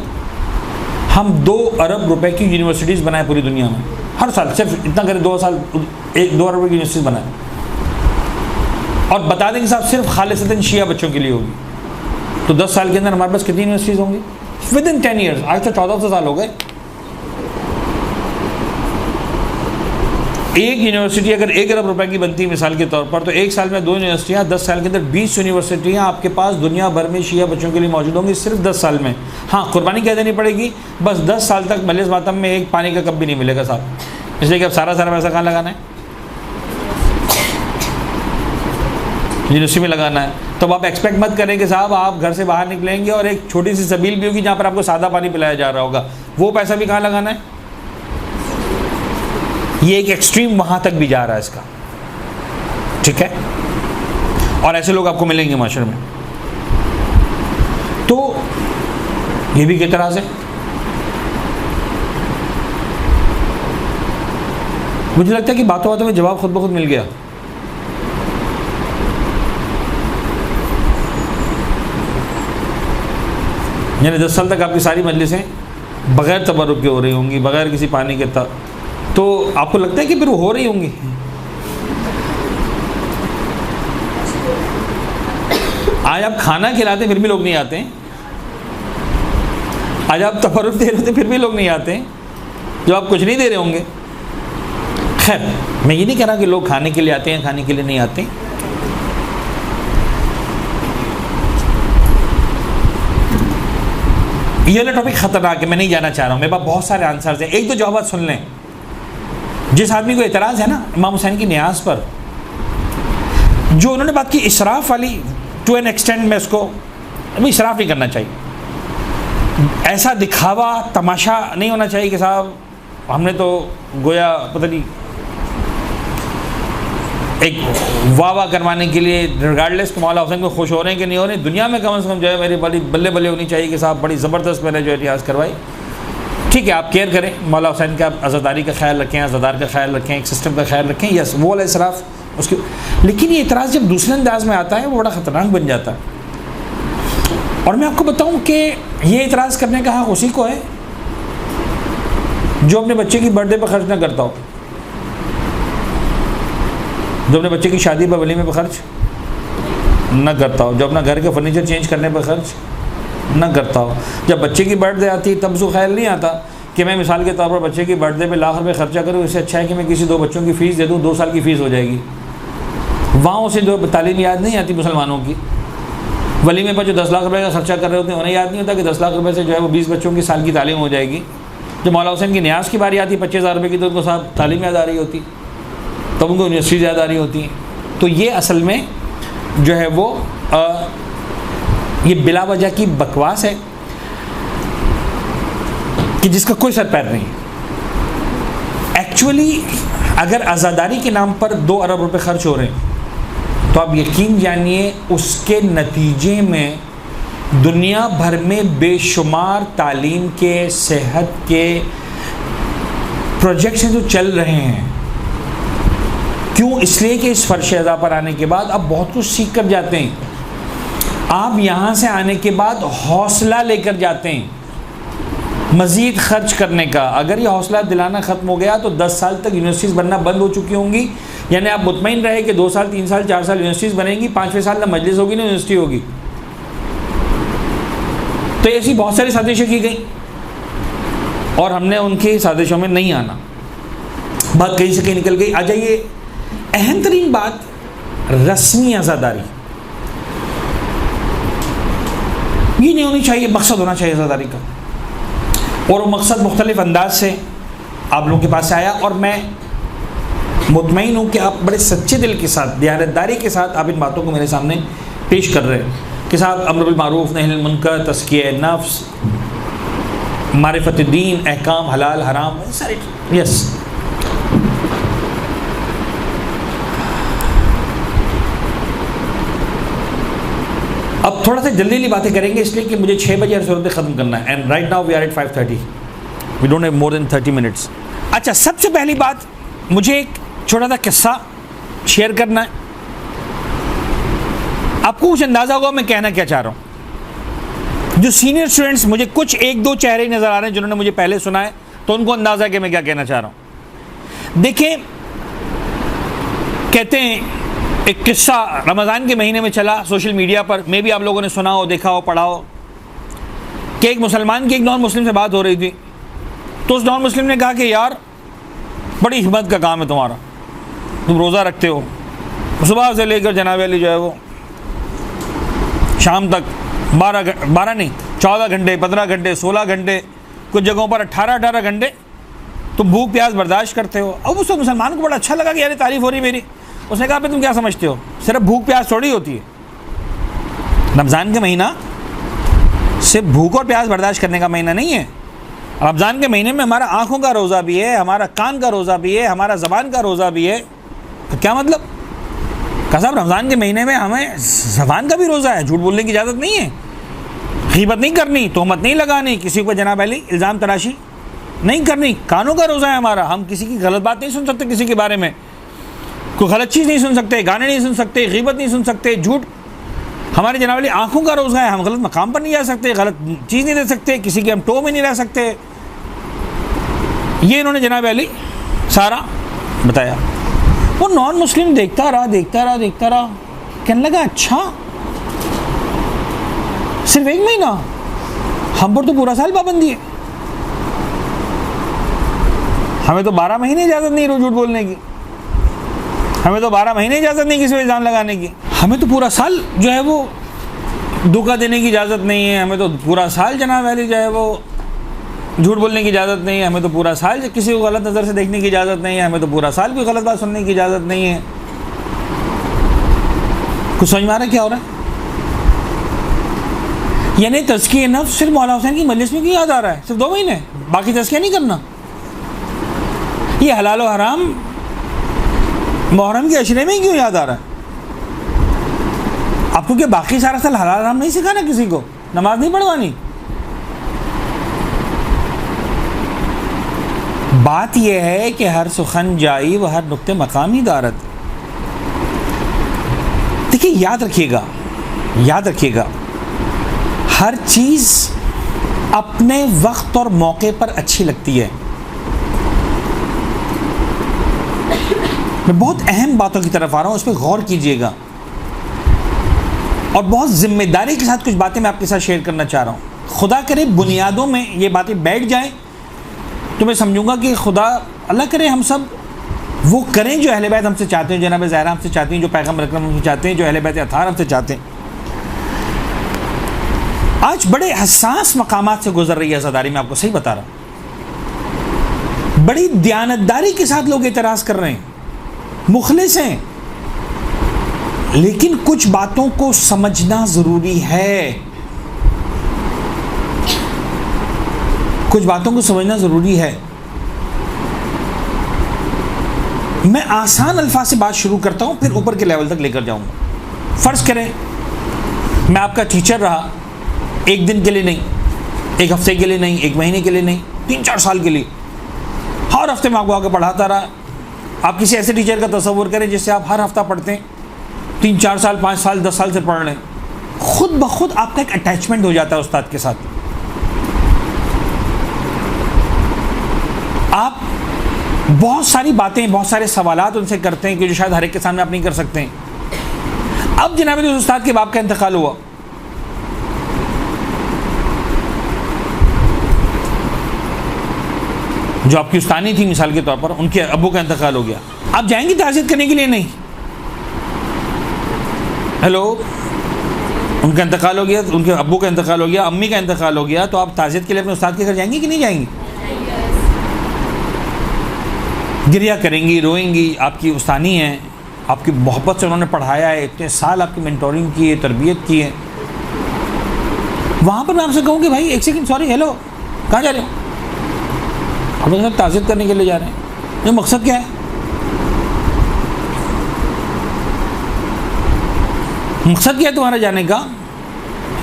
हम 2 अरब रुपए की यूनिवर्सिटीज़ बनाएं पूरी दुनिया में, हर साल सिर्फ इतना करें, 2 साल 2 अरब की यूनिवर्सिटीज़ बनाएं, और बता दें कि साहब सिर्फ खालिसतन शिया बच्चों के लिए होगी, तो 10 साल के अंदर हमारे पास कितनी यूनिवर्सिटीज़ होंगी? With in 10 years. आज तो 1400 साल हो गए। एक यूनिवर्सिटी अगर 1 अरब रुपए की बनती है मिसाल के तौर पर, तो 1 साल में 2 यूनिवर्सिटियाँ, 10 साल के अंदर 20 यूनिवर्सिटियाँ आपके पास दुनिया भर में शिया बच्चों के लिए मौजूद होंगी सिर्फ 10 साल में। हाँ, कुर्बानी कह देनी पड़ेगी, बस 10 साल तक मजलिस मातम में एक पानी का कप भी नहीं मिलेगा साहब, इसलिए कि अब सारा पैसा कहाँ लगाना है? यूनिवर्सिटी में लगाना है। तो आप एक्सपेक्ट मत करें कि साहब आप घर से बाहर निकलेंगे और एक छोटी सी सबील भी होगी जहाँ पर आपको सादा पानी पिलाया जा रहा होगा, वो पैसा भी कहाँ लगाना है? ये एक एक्सट्रीम वहाँ तक भी जा रहा है इसका, ठीक है, और ऐसे लोग आपको मिलेंगे माशरे में। तो ये भी किस तरह से, मुझे लगता है कि बातों बातों में जवाब खुद ब खुद मिल गया। यानी 10 साल तक आपकी सारी मजलिसें बग़ैर तबरुक के हो रही होंगी, बग़ैर किसी पानी के तो आपको लगता है कि फिर वो हो रही होंगी? आज आप खाना खिलाते फिर भी लोग नहीं आते हैं, आज आप तबरुक दे रहे थे फिर भी लोग नहीं आते हैं, जब आप कुछ नहीं दे रहे होंगे। खैर, मैं ये नहीं कह रहा कि लोग खाने के लिए आते हैं, खाने के लिए नहीं आते। ये वाला टॉपिक ख़तरनाक है, मैं नहीं जाना चाह रहा हूँ, मेरे पास बहुत सारे आंसर्स हैं। एक तो जवाब सुन लें। जिस आदमी को एतराज़ है ना इमाम हुसैन की न्याज पर, जो उन्होंने बात की इसराफ वाली, टू एन एक्सटेंड में उसको अभी इसराफ नहीं करना चाहिए। ऐसा दिखावा तमाशा नहीं होना चाहिए कि साहब हमने तो गोया पता नहीं एक वाह करवाने के लिए, रिगार्डलेस कि मौला हुसैन को खुश हो रहे हैं कि नहीं हो रहे, दुनिया में कम से कम जो है मेरी बड़ी बल्ले बल्ले होनी चाहिए कि साहब बड़ी ज़बरदस्त मैंने जो इतिहास करवाई। ठीक है, आप केयर करें, मौला हुसैन का आज़ादारी का ख्याल रखें, आज़ादार का ख्याल रखें, एक सिस्टम का ख्याल रखें, यस वो वाला इसराफ उसके। लेकिन ये इतराज़ जब दूसरे अंदाज में आता है वो बड़ा ख़तरनाक बन जाता है। और मैं आपको बताऊं कि ये इतराज़ करने का हक़ उसी को है जो अपने बच्चे की बर्थडे पर खर्च ना करता हो, जो अपने बच्चे की शादी पर वलीमे पर खर्च न करता हो, जो अपना घर के फर्नीचर चेंज करने पर खर्च न करता हो। जब बच्चे की बर्थडे आती तब उसको ख्याल नहीं आता कि मैं मिसाल के तौर पर बच्चे की बर्थडे पे लाख रुपये खर्चा करूँ, इससे अच्छा है कि मैं किसी 2 बच्चों की फ़ीस दे दूँ, 2 साल की फ़ीस हो जाएगी। वहाँ उसे जो तालीम याद नहीं आती मुसलमानों की, वलीमे पर जो 10 लाख रुपये का खर्चा कर रहे होते हैं उन्हें याद नहीं होता कि 10 लाख रुपये से जो है वो 20 बच्चों की साल की तालीम हो जाएगी। जब मौला हुसैन की न्याज की बारी आती 25,000 रुपये की, तो उनको साहब तालीम याद आ रही होती, तब उनको यूनिवर्सिटी याद आ रही होती हैं। तो ये असल में जो है वो ये बिला वजह की बकवास है। कि जिसका कोई सर पैर नहीं। एक्चुअली अगर आज़ादारी के नाम पर 2 अरब रुपए खर्च हो रहे हैं तो आप यकीन जानिए उसके नतीजे में दुनिया भर में बेशुमार तालीम के, सेहत के प्रोजेक्ट्स हैं जो चल रहे हैं। क्यों? इसलिए कि इस फर्श अज़ा पर आने के बाद आप बहुत कुछ सीख कर जाते हैं। आप यहाँ से आने के बाद हौसला लेकर जाते हैं मज़ीद खर्च करने का। अगर ये हौसला दिलाना ख़त्म हो गया तो 10 साल तक यूनिवर्सिटीज़ बनना बंद हो चुकी होंगी। यानी आप मुतमईन रहे कि 2 साल, 3 साल, 4 साल यूनिवर्सिटीज़ बनेंगी, 5वें साल ना मजलिस होगी ना यूनिवर्सिटी होगी। तो ऐसी बहुत सारी साजिशें की गई और हमने उनकी साजिशों में नहीं आना, बात कहीं से कहीं निकल गई। आ जाइए, अहम तरीन बात रस्मी आज़ादारी ये नहीं होनी चाहिए, मकसद होना चाहिए आज़ादारी का। और वो मकसद मुख्तलिफ अंदाज से आप लोगों के पास से आया और मैं मुतमईन हूँ कि आप बड़े सच्चे दिल के साथ, दियानतदारी के साथ आप इन बातों को मेरे सामने पेश कर रहे हैं कि साहब अम्र बिल मारूफ नही अनिल मुनकर, तज़किया नफ्स, मारिफत दीन, अहकाम हलाल हराम, सारे। यस, अब थोड़ा सा जल्दी जल्दी बातें करेंगे इसलिए कि मुझे 6 बजे हर सूरत ख़त्म करना है। And right now we are at 5:30, we don't have more than 30 minutes. अच्छा, सबसे पहली बात मुझे एक छोटा सा किस्सा शेयर करना है। आपको कुछ अंदाज़ा होगा मैं कहना क्या चाह रहा हूँ। जो सीनियर स्टूडेंट्स, मुझे कुछ 1-2 चेहरे नज़र आ रहे हैं जिन्होंने मुझे पहले सुना है, तो उनको अंदाज़ा है कि मैं क्या कहना चाह रहा हूँ। देखें, कहते हैं एक किस्सा रमज़ान के महीने में चला सोशल मीडिया पर, मे भी आप लोगों ने सुना हो, देखा हो, पढ़ा हो, कि एक मुसलमान की एक नॉन मुस्लिम से बात हो रही थी। तो उस नॉन मुस्लिम ने कहा कि यार बड़ी हिम्मत का काम है तुम्हारा, तुम रोज़ा रखते हो, सुबह से लेकर जनाब अली जो है वो शाम तक 12 नहीं 14 घंटे, 15 घंटे, 16 घंटे, कुछ जगहों पर 18 घंटे तुम भूख प्यास बर्दाश्त करते हो। अब उस मुसलमान को बड़ा अच्छा लगा कि यार तारीफ़ हो रही मेरी। उसने कहा तुम क्या समझते हो, सिर्फ भूख प्यास थोड़ी होती है। रमज़ान का महीना सिर्फ भूख और प्यास बर्दाश्त करने का महीना नहीं है। रमज़ान के महीने में हमारा आँखों का रोज़ा भी है, हमारा कान का रोज़ा भी है, हमारा ज़बान का रोज़ा भी है। तो क्या मतलब? कसम, रमज़ान के महीने में हमें ज़बान का भी रोज़ा है, झूठ बोलने की इजाज़त नहीं है, ग़ीबत नहीं करनी, तोहमत नहीं लगानी, किसी को जनाब अली इल्ज़ाम तराशी नहीं करनी। कानों का रोज़ा है हमारा, हम किसी की गलत बात नहीं सुन सकते, किसी के बारे में कोई गलत चीज़ नहीं सुन सकते, गाने नहीं सुन सकते, ग़ीबत नहीं सुन सकते, झूठ। हमारे जनाब अली आँखों का रोज़ा है, हम गलत मकाम पर नहीं जा सकते, गलत चीज़ नहीं दे सकते, किसी के हम टो में नहीं रह सकते। ये इन्होंने जनाब अली सारा बताया। वो नॉन मुस्लिम देखता रहा, कहने लगा अच्छा सिर्फ 1 महीना, हम पर तो पूरा साल पाबंदी है, हमें तो 12 महीने इजाज़त नहीं झूठ बोलने की, हमें तो 12 महीने इजाज़त नहीं किसी को इल्ज़ाम लगाने की, हमें तो पूरा साल जो है वो धोखा देने की इजाज़त नहीं है, हमें तो पूरा साल जनाब अली जो है वो झूठ बोलने की इजाज़त नहीं है, हमें तो पूरा साल किसी को गलत नज़र से देखने की इजाज़त नहीं है, हमें तो पूरा साल कोई गलत बात सुनने की इजाज़त नहीं है। कुछ समझ में आ रहा है क्या हो रहा है? यानी तज़किया नफ्स सिर्फ मौला हुसैन की मजलिस में क्यों याद आ रहा है? सिर्फ 2 महीने, बाकी तज़किया नहीं करना। ये हलाल और हराम मुहर्रम के अशरे में ही क्यों याद आ रहा है आपको? क्या बाकी सारा साल हलाल हराम नहीं सिखाना किसी को? नमाज नहीं पढ़वानी? बात यह है कि हर सुखन जाई व हर नुक्ते मकामी दारत। देखिए, याद रखिएगा, हर चीज़ अपने वक्त और मौके पर अच्छी लगती है। मैं बहुत अहम बातों की तरफ आ रहा हूँ, उस पर गौर कीजिएगा और बहुत जिम्मेदारी के साथ कुछ बातें मैं आपके साथ शेयर करना चाह रहा हूँ। खुदा करे बुनियादों में ये बातें बैठ जाएं तो मैं समझूंगा कि खुदा अल्लाह करे हम सब वो करें जो अहले बैत हमसे चाहते हैं, जनाब ज़हरा हमसे चाहती हैं, जो पैगम्बर अकरम हमसे चाहते हैं, जो अहले बैत अतार हमसे चाहते हैं। आज बड़े हसास मकामात से गुजर रही है आज़ादारी, मैं आपको सही बता रहा हूँ। बड़ी दयानतदारी के साथ लोग एतराज़ कर रहे हैं, मुखलिस हैं, लेकिन कुछ बातों को समझना ज़रूरी है। कुछ बातों को समझना ज़रूरी है। मैं आसान अल्फाज से बात शुरू करता हूँ, फिर ऊपर के लेवल तक लेकर जाऊँगा। फ़र्ज़ करें मैं आपका टीचर रहा, एक दिन के लिए नहीं, एक हफ्ते के लिए नहीं, एक महीने के लिए नहीं, 3-4 साल के लिए, हर हफ्ते मैं आपको आगे पढ़ाता रहा। आप किसी ऐसे टीचर का तस्वुर करें जिससे आप हर हफ्ता पढ़ते हैं, 3-4 साल, 5 साल, 10 साल से पढ़ रहे हैं, खुद ब खुद आपका एक अटैचमेंट हो जाता है उस्ताद के साथ। आप बहुत सारी बातें, बहुत सारे सवालात उनसे करते हैं कि जो शायद हर एक के सामने आप नहीं कर सकते हैं। अब जनाब उस उस्ताद के बाप का इंतकाल हुआ, जो आपकी उस्तानी थी मिसाल के तौर पर, उनके अब्बू का इंतकाल हो गया। आप जाएंगी ताज़ियत करने के लिए? नहीं। हेलो, उनका इंतकाल हो गया, उनके अब्बू का इंतकाल हो गया, अम्मी का इंतकाल हो गया, तो आप ताज़ियत के लिए अपने उस्ताद के घर जाएंगी कि नहीं जाएंगी? गिरिया करेंगी, रोएंगी। आपकी उस्तानी है, आपकी मोहब्बत से उन्होंने पढ़ाया है, इतने साल आपकी मेंटोरिंग की है, तरबियत की है। वहाँ पर मैं आपसे कहूँ कि भाई एक सेकंड, सॉरी, हेलो, कहाँ जा रहे हो? हम लोग ताज़ियत करने के लिए जा रहे हैं। ये मकसद क्या है? मकसद क्या है तुम्हारा जाने का?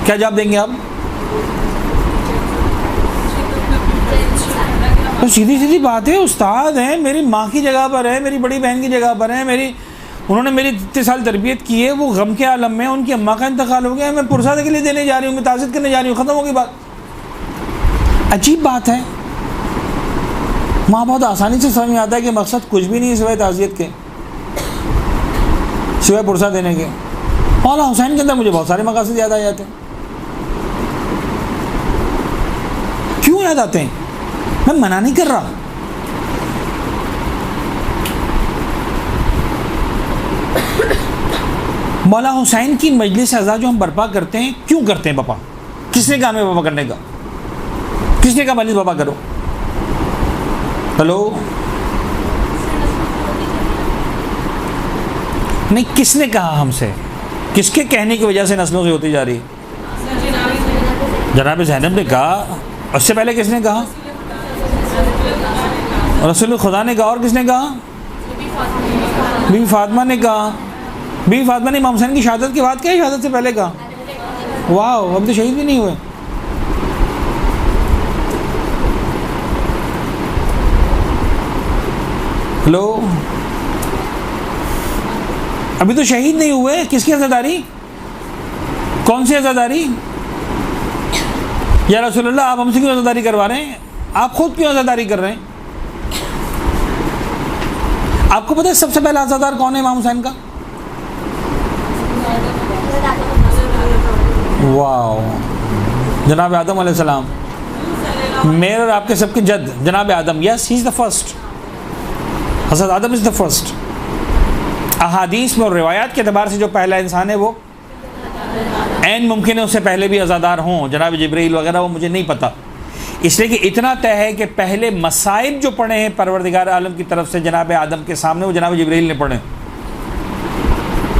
क्या जवाब देंगे आप? तो सीधी सीधी बात है, उस्ताद हैं, मेरी माँ की जगह पर है, मेरी बड़ी बहन की जगह पर है, उन्होंने मेरी इतने साल तरबियत की है, वो गम के आलम में, उनकी अम्मा का इंतकाल हो गया, मैं पुरसाद के लिए देने जा रही हूँ, मैं ताज़ियत करने जा रही हूँ, ख़त्म हो गई बात। अजीब बात है। वहाँ बहुत आसानी से समझ में आता है कि मकसद कुछ भी नहीं है सिवाय ताज़ियत के, सिवाय पुरसा देने के। मौला हुसैन के अंदर मुझे बहुत सारे मकासद याद आ जाते हैं। क्यों याद आते हैं? मैं मना नहीं कर रहा, मौला हुसैन की मजलिस अज़ा जो हम बर्पा करते हैं, क्यों करते हैं पापा? किसने कहा हमें पापा करने का? किसने कहा मजलिस पापा करो? हेलो, नहीं, किसने कहा हमसे? किसके कहने की वजह से नस्लों से होती जा रही है? जनाब ज़ैनब ने कहा। उससे पहले किसने कहा? रसूल खुदा ने कहा। और किसने कहा? बीवी फातिमा ने कहा। बीवी फातिमा ने इमाम हुसैन की शहादत के बाद क्या, शहादत से पहले कहा? वाह, अब तो शहीद भी नहीं हुए। हेलो, अभी तो शहीद नहीं हुए। किसकी अज़ादारी? कौन सी अज़ादारी? या रसूलुल्लाह, आप हमसे क्यों अज़ादारी करवा रहे हैं? आप खुद क्यों अज़ादारी कर रहे हैं? आपको पता है सबसे पहला अज़ादार कौन है इमाम हुसैन का? वाह, जनाब आदम अलैहिस्सलाम, मेरे और आपके सबके जद जनाब आदम। Yes, he is the first. हज़रत आदम इज़ द फर्स्ट। अहादीस में और रिवायात के अतबार से जो पहला इंसान है वो ऐन मुमकिन है उससे पहले भी अज़ादार हों, जनाब जिब्रील वगैरह, वो मुझे नहीं पता। इसलिए कि इतना तय है कि पहले मसाइब जो पढ़े हैं परवरदिगार आलम की तरफ से जनाब आदम के सामने, वो जनाब जिब्रील ने पढ़े।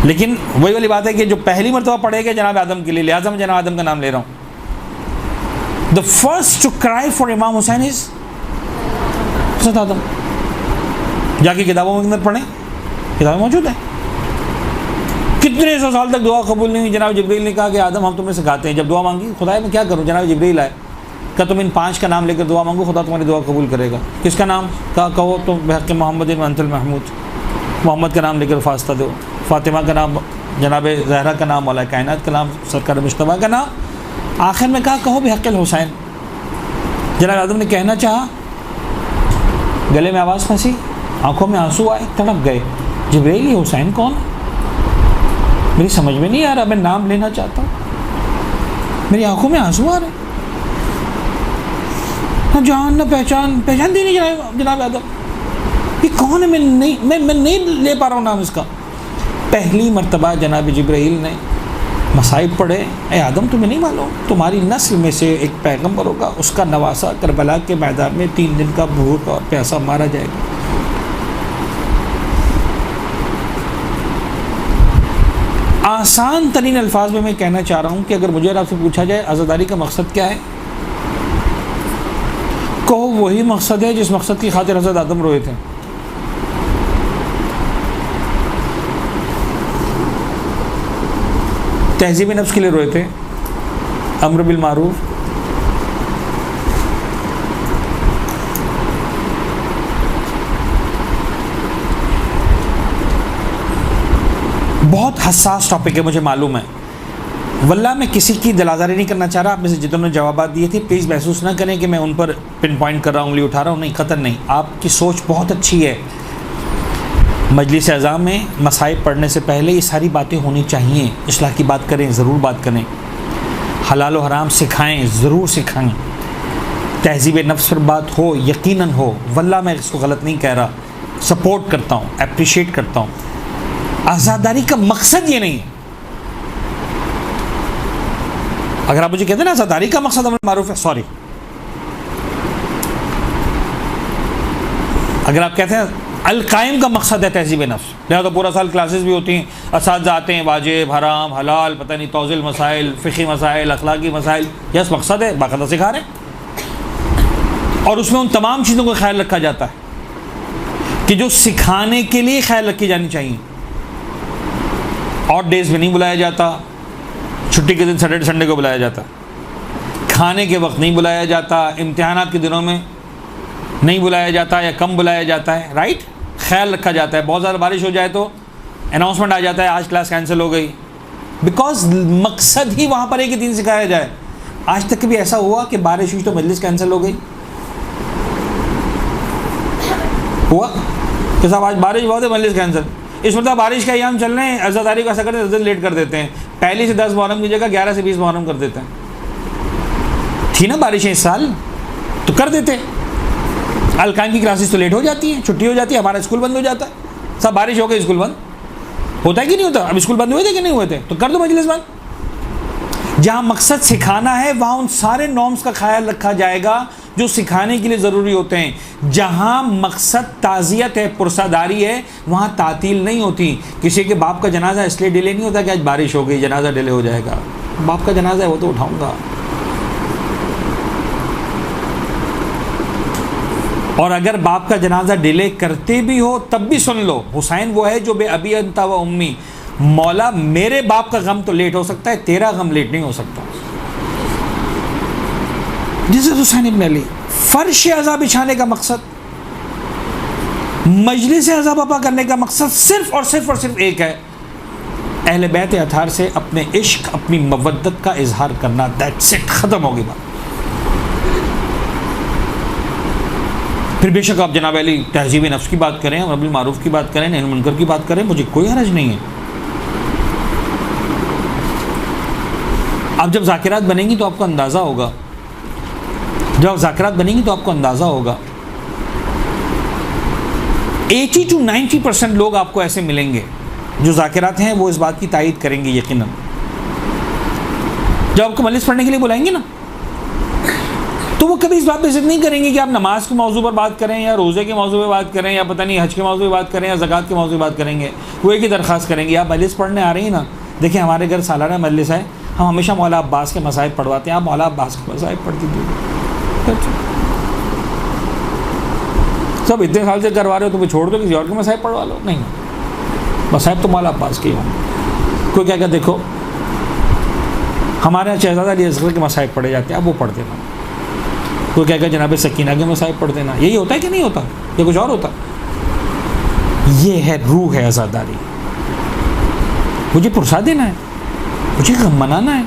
लेकिन वही वाली बात है कि जो पहली मरतबा पढ़े गए जनाब आदम के लिए, लिहाजा मैं जनाब आदम का नाम ले रहा हूँ। The first to cry for Imam Hussain is हज़रत आदम। जाके किताबों के अंदर पढ़ें, किताबें मौजूद है। कितने सौ साल तक दुआ कबूल नहीं हुई। जनाब जिब्रील ने कहा कि आदम हम तुम्हें सिखाते हैं, जब दुआ मांगी, खुदा मैं क्या करूँ? जनाब जिब्रील आए, क्या तुम इन 5 का नाम लेकर दुआ मांगो, खुदा तुम्हारी दुआ कबूल करेगा। किसका नाम? कहो तुम बहक़ मोहम्मद अंतल महमूद, मोहम्मद का नाम लेकर फास्ता दो। फ़ातिमा का नाम, जनाब ज़हरा का नाम, मौला कायनात का नाम, सरकार मुश्तबा का नाम। आखिर में कहा कहो बहक़ हुसैन। जनाब आदम ने कहना चाहा, गले में आवाज़ फंसी, आंखों में आंसू आए, तड़प गए। जिब्रील, ये हुसैन कौन? मेरी समझ में नहीं आ रहा, मैं नाम लेना चाहता हूँ, मेरी आंखों में आंसू आ रहे, ना जान ना पहचान दी नहीं जनाब आदम, ये कौन है? मैं नहीं ले पा रहा हूँ नाम इसका। पहली मर्तबा जनाब जिब्रील ने मसाइब पढ़े। ए आदम, तुम्हें नहीं मालूम तुम्हारी नस्ल में से एक पैगम्बर होगा, उसका नवासा करबला के मैदान में 3 दिन का भूख और प्यासा मारा जाएगा। आसान तरीन अल्फाज में मैं कहना चाह रहा हूँ कि अगर मुझे आपसे पूछा जाए अज़ादारी का मकसद क्या है, कहो वही मकसद है जिस मकसद की खातिर हज़रत आदम रोए थे। तहज़ीब नफ्स के लिए रोए थे, अम्र बिल मारूफ, बहुत हसास टॉपिक है, मुझे मालूम है। वल्लाह मैं किसी की दिलाजारी नहीं करना चाह रहा। आप में से जितने जवाब दिए थे प्लीज़ महसूस ना करें कि मैं उन पर पिन पॉइंट कर रहा हूँ, उंगली उठा रहा हूँ, नहीं, कतई नहीं। आपकी सोच बहुत अच्छी है। मजलिस अज़ा में मसाइब पढ़ने से पहले ये सारी बातें होनी चाहिए। इस्लाह की बात करें, ज़रूर बात करें। हलाल व हराम सिखाएँ, ज़रूर सिखाएँ। तहज़ीब नफ्स पर बात हो, यकीनन हो। वल्लाह मैं इसको गलत नहीं कह रहा, सपोर्ट करता हूँ, अप्रिशिएट करता हूँ। आज़ादारी का मकसद ये नहीं है। अगर आप मुझे कहते हैं ना आज़ादारी का मकसद अमर मारूफ है, सॉरी। अगर आप कहते हैं अल कायम का मकसद है तहज़ीब नफ्स, लिहाजा तो पूरा साल क्लासेस भी होती हैं, असातिज़ा आते हैं, वाजिब हराम हलाल पता नहीं तौज़ील मसाइल, फ़िक़ही मसाइल, अखलाकी मसाइल, यस मकसद है, बाकायदा सिखा रहे हैं। और उसमें उन तमाम चीज़ों का ख्याल रखा जाता है कि जो सिखाने के लिए ख्याल रखी जानी चाहिए। और डेज में नहीं बुलाया जाता, छुट्टी के दिन सैटरडे संडे को बुलाया जाता, खाने के वक्त नहीं बुलाया जाता, इम्तिहानात के दिनों में नहीं बुलाया जाता या कम बुलाया जाता है, राइट। ख्याल रखा जाता है। बहुत ज़्यादा बारिश हो जाए तो अनाउंसमेंट आ जाता है आज क्लास कैंसिल हो गई, बिकॉज मकसद ही वहाँ पर है कि दीन सिखाया जाए। आज तक भी ऐसा हुआ कि बारिश हुई तो मजलिस कैंसिल हो गई? हुआ कि साहब आज बारिश बहुत है, मजलिस कैंसिल। इस मतलब बारिश का अयाम चल रहे हैं, अज़ादारी का असर करते लेट कर देते हैं, पहली से 10 मुहर्रम की जगह 11 से 20 मुहर्रम कर देते हैं। थी ना बारिशें इस साल तो कर देते। अलकाम की क्लासेस तो लेट हो जाती हैं, छुट्टी हो जाती है, हमारा स्कूल बंद हो जाता है। सब बारिश हो गई, स्कूल बंद होता है कि नहीं होता? अब स्कूल बंद हुए थे कि नहीं हुए थे? तो कर दो मजलिस बंद। जहाँ मकसद सिखाना है वहाँ उन सारे नॉर्म्स का ख्याल रखा जाएगा जो सिखाने के लिए ज़रूरी होते हैं। जहाँ मकसद ताज़ियत है, पुरसादारी है, वहाँ तातील नहीं होती। किसी के बाप का जनाजा इसलिए डिले नहीं होता कि आज बारिश हो गई जनाजा डिले हो जाएगा। बाप का जनाजा है वो तो उठाऊंगा। और अगर बाप का जनाजा डिले करते भी हो तब भी सुन लो, हुसैन वो है जो बे अबी अंता व उम्मी, मौला मेरे बाप का गम तो लेट हो सकता है, तेरा गम लेट नहीं हो सकता। जिस हुसैन इब्न अली फर्श अज़ा बिछाने का मकसद, मजलिस अज़ा बपा करने का मकसद सिर्फ और सिर्फ एक है, अहले बैत अतार से अपने इश्क, अपनी मवद्दत का इजहार करना। दैट्स इट, ख़त्म होगी बात। फिर बेशक आप जनाब अली तहज़ीब नफ्स की बात करें, अमर बिल मारूफ की बात करें, नही मुनकर की बात करें, मुझे कोई हर्ज नहीं है। अब जब ज़ाकिरात बनेंगी तो आपको अंदाज़ा होगा, जब ज़ाकिरात बनेंगी तो आपको अंदाज़ा होगा 80 to 90% लोग आपको ऐसे मिलेंगे जो ज़ाकिरात हैं, वो इस बात की तायीद करेंगे यकीनन। जब आपको मजलिस पढ़ने के लिए बुलाएंगे ना तो वो कभी इस बात पे जिद नहीं करेंगे कि आप नमाज के मौजू पर बात करें या रोज़े के मौजू पर बात करें या पता नहीं हज के मौजू पर बात करें या ज़कात के मौजू पर बात करेंगे। वो एक ही दरख्वास्त करेंगे, आप मजलिस पढ़ने आ रही हैं ना, देखिए हमारे घर सालाना मजलिस है, हम हमेशा मौला अब्बास के मसाइब पढ़वाते हैं, आप मौला अब्बास के मसाइब पढ़ दीजिए। सब इतने साल से करवा रहे हो तो वो छोड़ दो, किसी और के मसाइब पढ़वा लो। नहीं, मसाइब तो मौला अब्बास के होंगे। कोई क्या कहता देखो हमारे यहाँ शहज़ादा अली असगर के मसाइब पढ़े जाते हैं, आप वो पढ़ देना। कोई क्या कहता जनाब सकीना के मसाइब पढ़ देना। यही होता है कि नहीं होता, या कुछ और होता? ये है रूह है आज़ादारी। मुझे पुरसा देना है, मुझे गम मनाना है,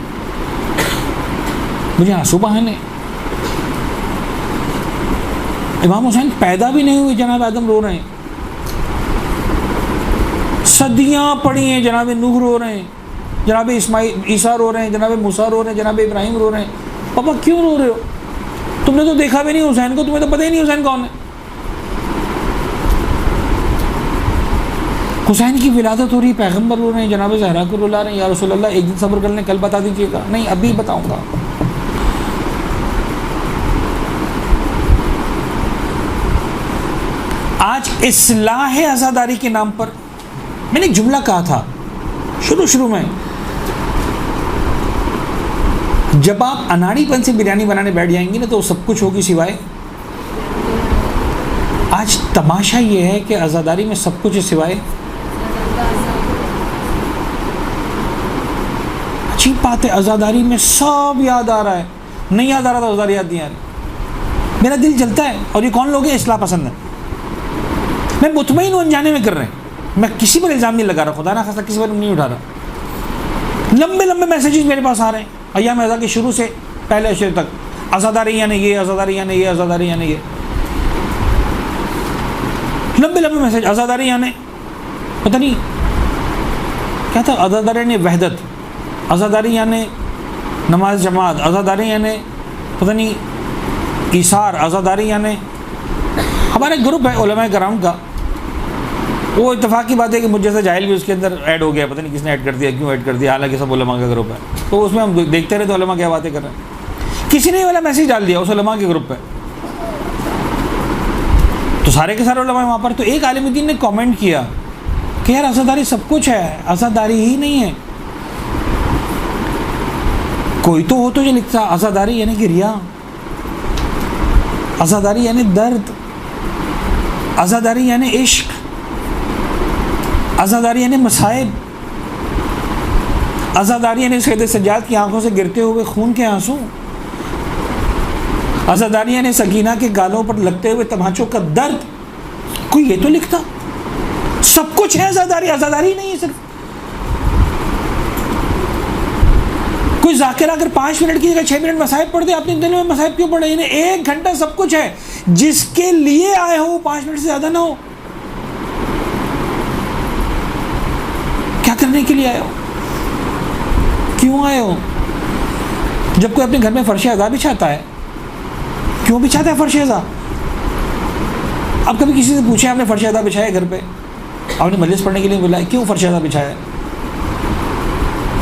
मुझे आंसू बहाने। इमाम हुसैन पैदा भी नहीं हुए, जनाब आदम रो रहे हैं, सदियां पड़ी हैं, जनाब नूह रो रहे हैं, जनाब इस्माइल ईसा रो रहे हैं, जनाब मूसा रो रहे हैं, जनाब इब्राहिम रो रहे हैं। पापा क्यों रो रहे हो? तुमने तो देखा भी नहीं हुसैन को, तुम्हें तो पता ही नहीं हुसैन कौन है। हुसैन की विलादत हो रही, पैगंबर रो रहे हैं, जनाब ज़हरा को रुला रहे हैं, या रसूल अल्लाह एक दिन सब्र कर लें, कल बता दीजिएगा। नहीं, अभी बताऊंगा। आज इस्लाह आज़ादारी के नाम पर मैंने एक जुमला कहा था शुरू में, जब आप अनाड़ीपन से बिरयानी बनाने बैठ जाएंगी ना तो सब कुछ होगी सिवाय आज तमाशा ये है कि आज़ादारी में सब कुछ है सिवाय, अच्छी बात है, आज़ादारी में सब याद आ रहा है, नहीं याद आ रहा था आज़ादारी याद नहीं आ रही। मेरा दिल जलता है। और ये कौन लोग हैं इस्लाह पसंद है, मैं मुतमईन हूँ अनजाने में कर रहे हैं, मैं किसी पर इल्ज़ाम नहीं लगा रहा, खुदा ना खास्ता किसी पर नहीं उठा रहा। लंबे लंबे मैसेजेस मेरे पास आ रहे हैं अय्याम अज़ा के शुरू से पहले अशरे तक, आज़ादारी यानी ये, आज़ादारी यानी ये, आज़ादारी यानी ये, लंबे लंबे मैसेज। आज़ादारी यानी पता नहीं क्या था, आज़ादारी यानी वहदत, आज़ादारी यानी नमाज जमात, आज़ादारी यानी पता नहीं ईसार, आज़ादारी यानी हमारे ग्रुप है उलमा कराम का, वो इत्तेफाक की बात है कि मुझ जैसा जाहिल भी उसके अंदर ऐड हो गया, पता नहीं किसने ऐड कर दिया, क्यों ऐड कर दिया, हालांकि सब उलमा का ग्रुप है। तो उसमें हम देखते रहे तो उलमा क्या बातें कर रहे हैं, किसी ने वाला मैसेज डाल दिया उस उलमा के ग्रुप पे, तो सारे के सारे उलमा वहाँ पर। तो एक आलिम दीन ने कमेंट किया कि यार आज़ादारी सब कुछ है, आज़ादारी ही नहीं है, कोई तो हो तो जो लिखता आज़ादारी यानी कि रिया, आज़ादारी यानी दर्द, आज़ादारी यानी इश्क, आज़ादारी यानी मसाइब, आज़ादारी यानी सैयद सज्जाद की आंखों से गिरते हुए खून के आंसू, आज़ादारी यानी सकीना के गालों पर लगते हुए तमाचों का दर्द। कोई ये तो लिखता सब कुछ है आज़ादारी, आज़ादारी नहीं है सिर्फ। कोई जाकिर अगर 5 मिनट की जगह 6 मिनट मसाइब पढ़ दे, अपने दिल में मसाइब क्यों पढ़े? इन्हें 1 घंटा सब कुछ है, जिसके लिए आए हो 5 मिनट से ज़्यादा ना हो। क्या करने के लिए आए हो, क्यों आए हो? जब कोई अपने घर में फर्श अज़ा बिछाता है, क्यों बिछाता है फर्श अज़ा? अब कभी किसी से पूछे आपने फर्श अज़ा बिछाया घर पे, आपने मजलिस पढ़ने के लिए बुलाया, क्यों फर्श अज़ा बिछाया?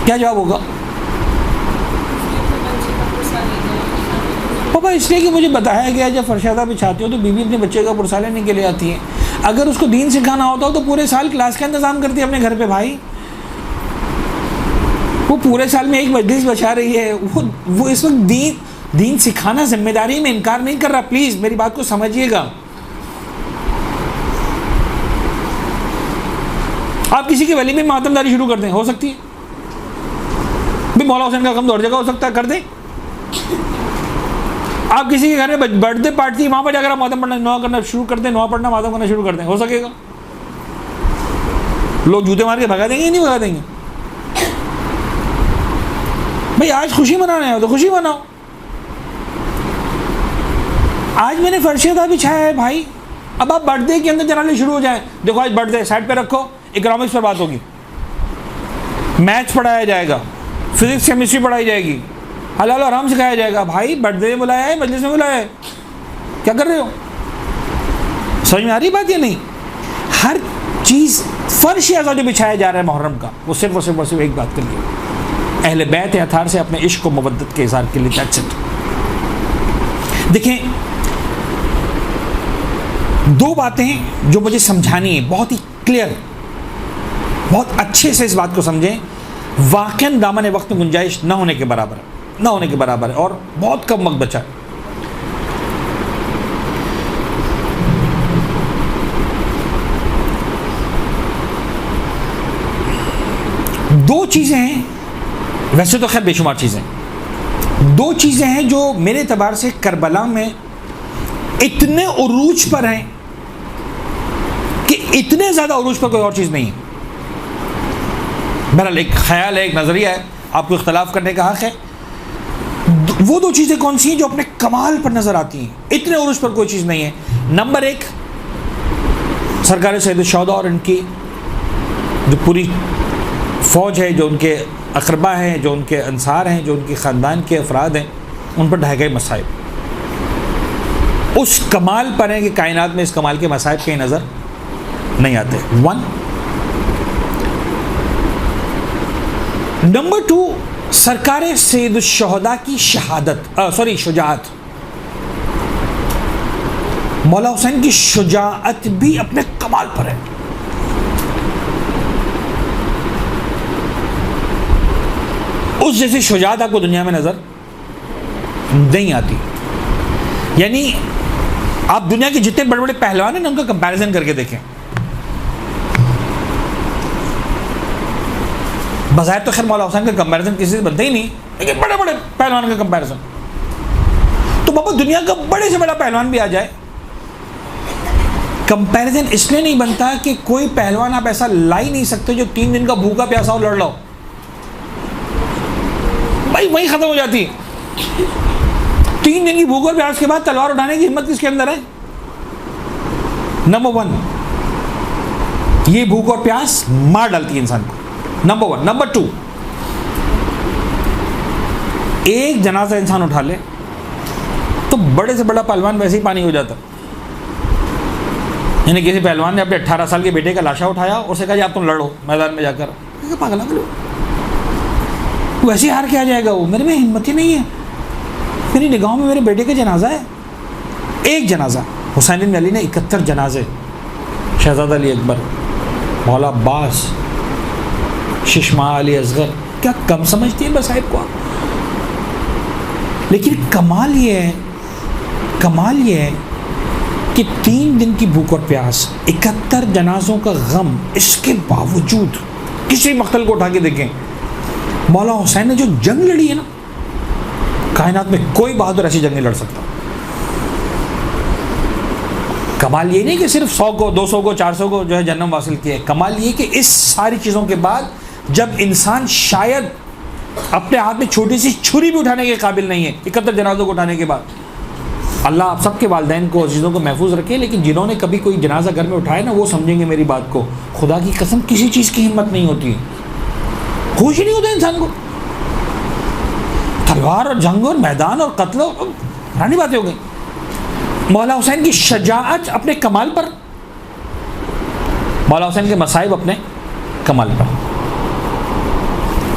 क्या जवाब होगा? पापा इसलिए कि मुझे बताया गया जब फर्श अज़ा बिछाती हो तो बीवी अपने बच्चे का पुरसा लेने के लिए आती है। अगर उसको दीन सिखाना होता हो तो पूरे साल क्लास का इंतज़ाम करती है अपने घर पे भाई। वो पूरे साल में एक मजलिस बचा रही है, वो इस वक्त दीन सिखाना जिम्मेदारी में इनकार नहीं कर रहा। प्लीज़ मेरी बात को समझिएगा। आप किसी की वली में मातमदारी शुरू कर दें, हो सकती है भी मौला हुसैन का कम दौड़ जगह हो सकता है, कर दें। आप किसी के घर में बर्थडे पार्टी, वहाँ पर जाकर आप मातम पढ़ना नवा करना शुरू कर दें, नवा पढ़ना मातम करना शुरू कर दें, हो सकेगा? लोग जूते मार के भगा देंगे या नहीं भगा देंगे? भाई आज खुशी मनाना है तो खुशी मनाओ। आज मैंने फर्श अज़ा बिछाया है भाई, अब आप बर्थडे के अंदर जनाने शुरू हो जाए। देखो आज बर्थडे, साइड पे रखो, इकोनॉमिक्स पर बात होगी, मैथ्स पढ़ाया जाएगा, फिजिक्स केमिस्ट्री पढ़ाई जाएगी, हलाल हराम सिखाया जाएगा। भाई बर्थडे में बुलाया है, मजलिस में बुलाया है, क्या कर रहे हो? समझ में आ रही बात या नहीं? हर चीज़ फर्श अज़ा जो बिछाया जा रहा है मुहर्रम का, वो सिर्फ और सिर्फ एक बात के लिए, अहले बैत अतार से अपने इश्क व मुवद्दत के इज़हार के लिए। That's it. देखें, 2 बातें जो मुझे समझानी है, बहुत ही क्लियर, बहुत अच्छे से इस बात को समझें। वाक़ई दामन वक्त में गुंजाइश न होने के बराबर है, न होने के बराबर है, और बहुत कम वक्त बचा है। दो चीज़ें हैं, वैसे तो खैर बेशुमार चीज़ें, 2 चीज़ें हैं जो मेरे एतबार से करबला में इतने उरूज पर हैं कि इतने ज़्यादा उरूज पर कोई और चीज़ नहीं है। बहरहाल एक ख्याल है, एक नज़रिया है, आपको इख्तलाफ करने का हक़ है। वो 2 चीज़ें कौन सी हैं जो अपने कमाल पर नज़र आती हैं, इतने उरूज पर कोई चीज़ नहीं है? नंबर 1, सरकार सैयद शौदा और इनकी जो पूरी फ़ौज है, जो उनके अक़रबा हैं, जो उनके अंसार हैं, जो उनके ख़ानदान के अफराद हैं, उन पर ढह गए मसाइब उस कमाल पर हैं कि कायनात में इस कमाल के मसाइब कहीं नज़र नहीं आते। 1। नंबर 2, सरकार सैयद शुहदा की शुजाअत, मौला हुसैन की शुजाअत भी अपने कमाल पर है। उस जैसी शुजाअत आपको दुनिया में नजर नहीं आती। यानी आप दुनिया के जितने बड़े बड़े पहलवान हैं ना उनका कंपैरिजन करके देखें। बज़ाहिर तो खैर मौला हुसैन का कंपैरिजन किसी से बनता ही नहीं, लेकिन बड़े बड़े पहलवान का कंपैरिजन, तो बाबा दुनिया का बड़े से बड़ा पहलवान भी आ जाए, कंपैरिजन इसलिए नहीं बनता कि कोई पहलवान आप ऐसा ला ही नहीं सकते जो 3 दिन का भूखा प्यासा हो लड़ लो, भाई वही खत्म हो जाती है। 3 दिन की भूख और प्यास के बाद तलवार उठाने की हिम्मत किसके अंदर है? नंबर 1, ये भूख और प्यास मार डालती है इंसान को, नंबर 1। नंबर 2, एक जनाजा इंसान उठा ले तो बड़े से बड़ा पहलवान वैसे ही पानी हो जाता। यानी किसी पहलवान ने अपने 18 साल के बेटे का लाशा उठाया और उसे कहा जी आप तुम लड़ो मैदान में जाकर, पागल लो, वैसे ही हार के आ जाएगा वो, मेरे में हिम्मत ही नहीं है, मेरी निगाहों में मेरे बेटे का जनाजा है। एक जनाजा, हुसैन बिन अली ने 71 जनाजे, शहजादा अली अकबर, मौला अब्बास, शिशमा अली असगर, क्या कम समझती है बस साहिब को आप? लेकिन कमाल ये है कि 3 दिन की भूख और प्यास, 71 जनाजों का गम, इसके बावजूद किसी मक्तल को उठा के देखें, मौला हुसैन ने जो जंग लड़ी है ना, कायनात में कोई बहादुर ऐसी जंग नहीं लड़ सकता। कमाल ये नहीं कि सिर्फ 100 को 200 को 400 को जो है जन्नत हासिल किया है, कमाल ये कि इस सारी चीज़ों के बाद जब इंसान शायद अपने हाथ में छोटी सी छुरी भी उठाने के काबिल नहीं है, 71 जनाजों को उठाने के बाद, अल्लाह आप सबके वालिदैन को चीज़ों को महफूज रखे, लेकिन जिन्होंने कभी कोई जनाजा घर में उठाया ना वो समझेंगे मेरी बात को, खुदा की कसम किसी चीज़ की हिम्मत नहीं होती, होश ही नहीं होता इंसान को। तलवार और जंग और मैदान और कत्ल पुरानी बातें हो गई। मौला हुसैन की शजाअत अपने कमाल पर, मौला हुसैन के मसाइब अपने कमाल पर।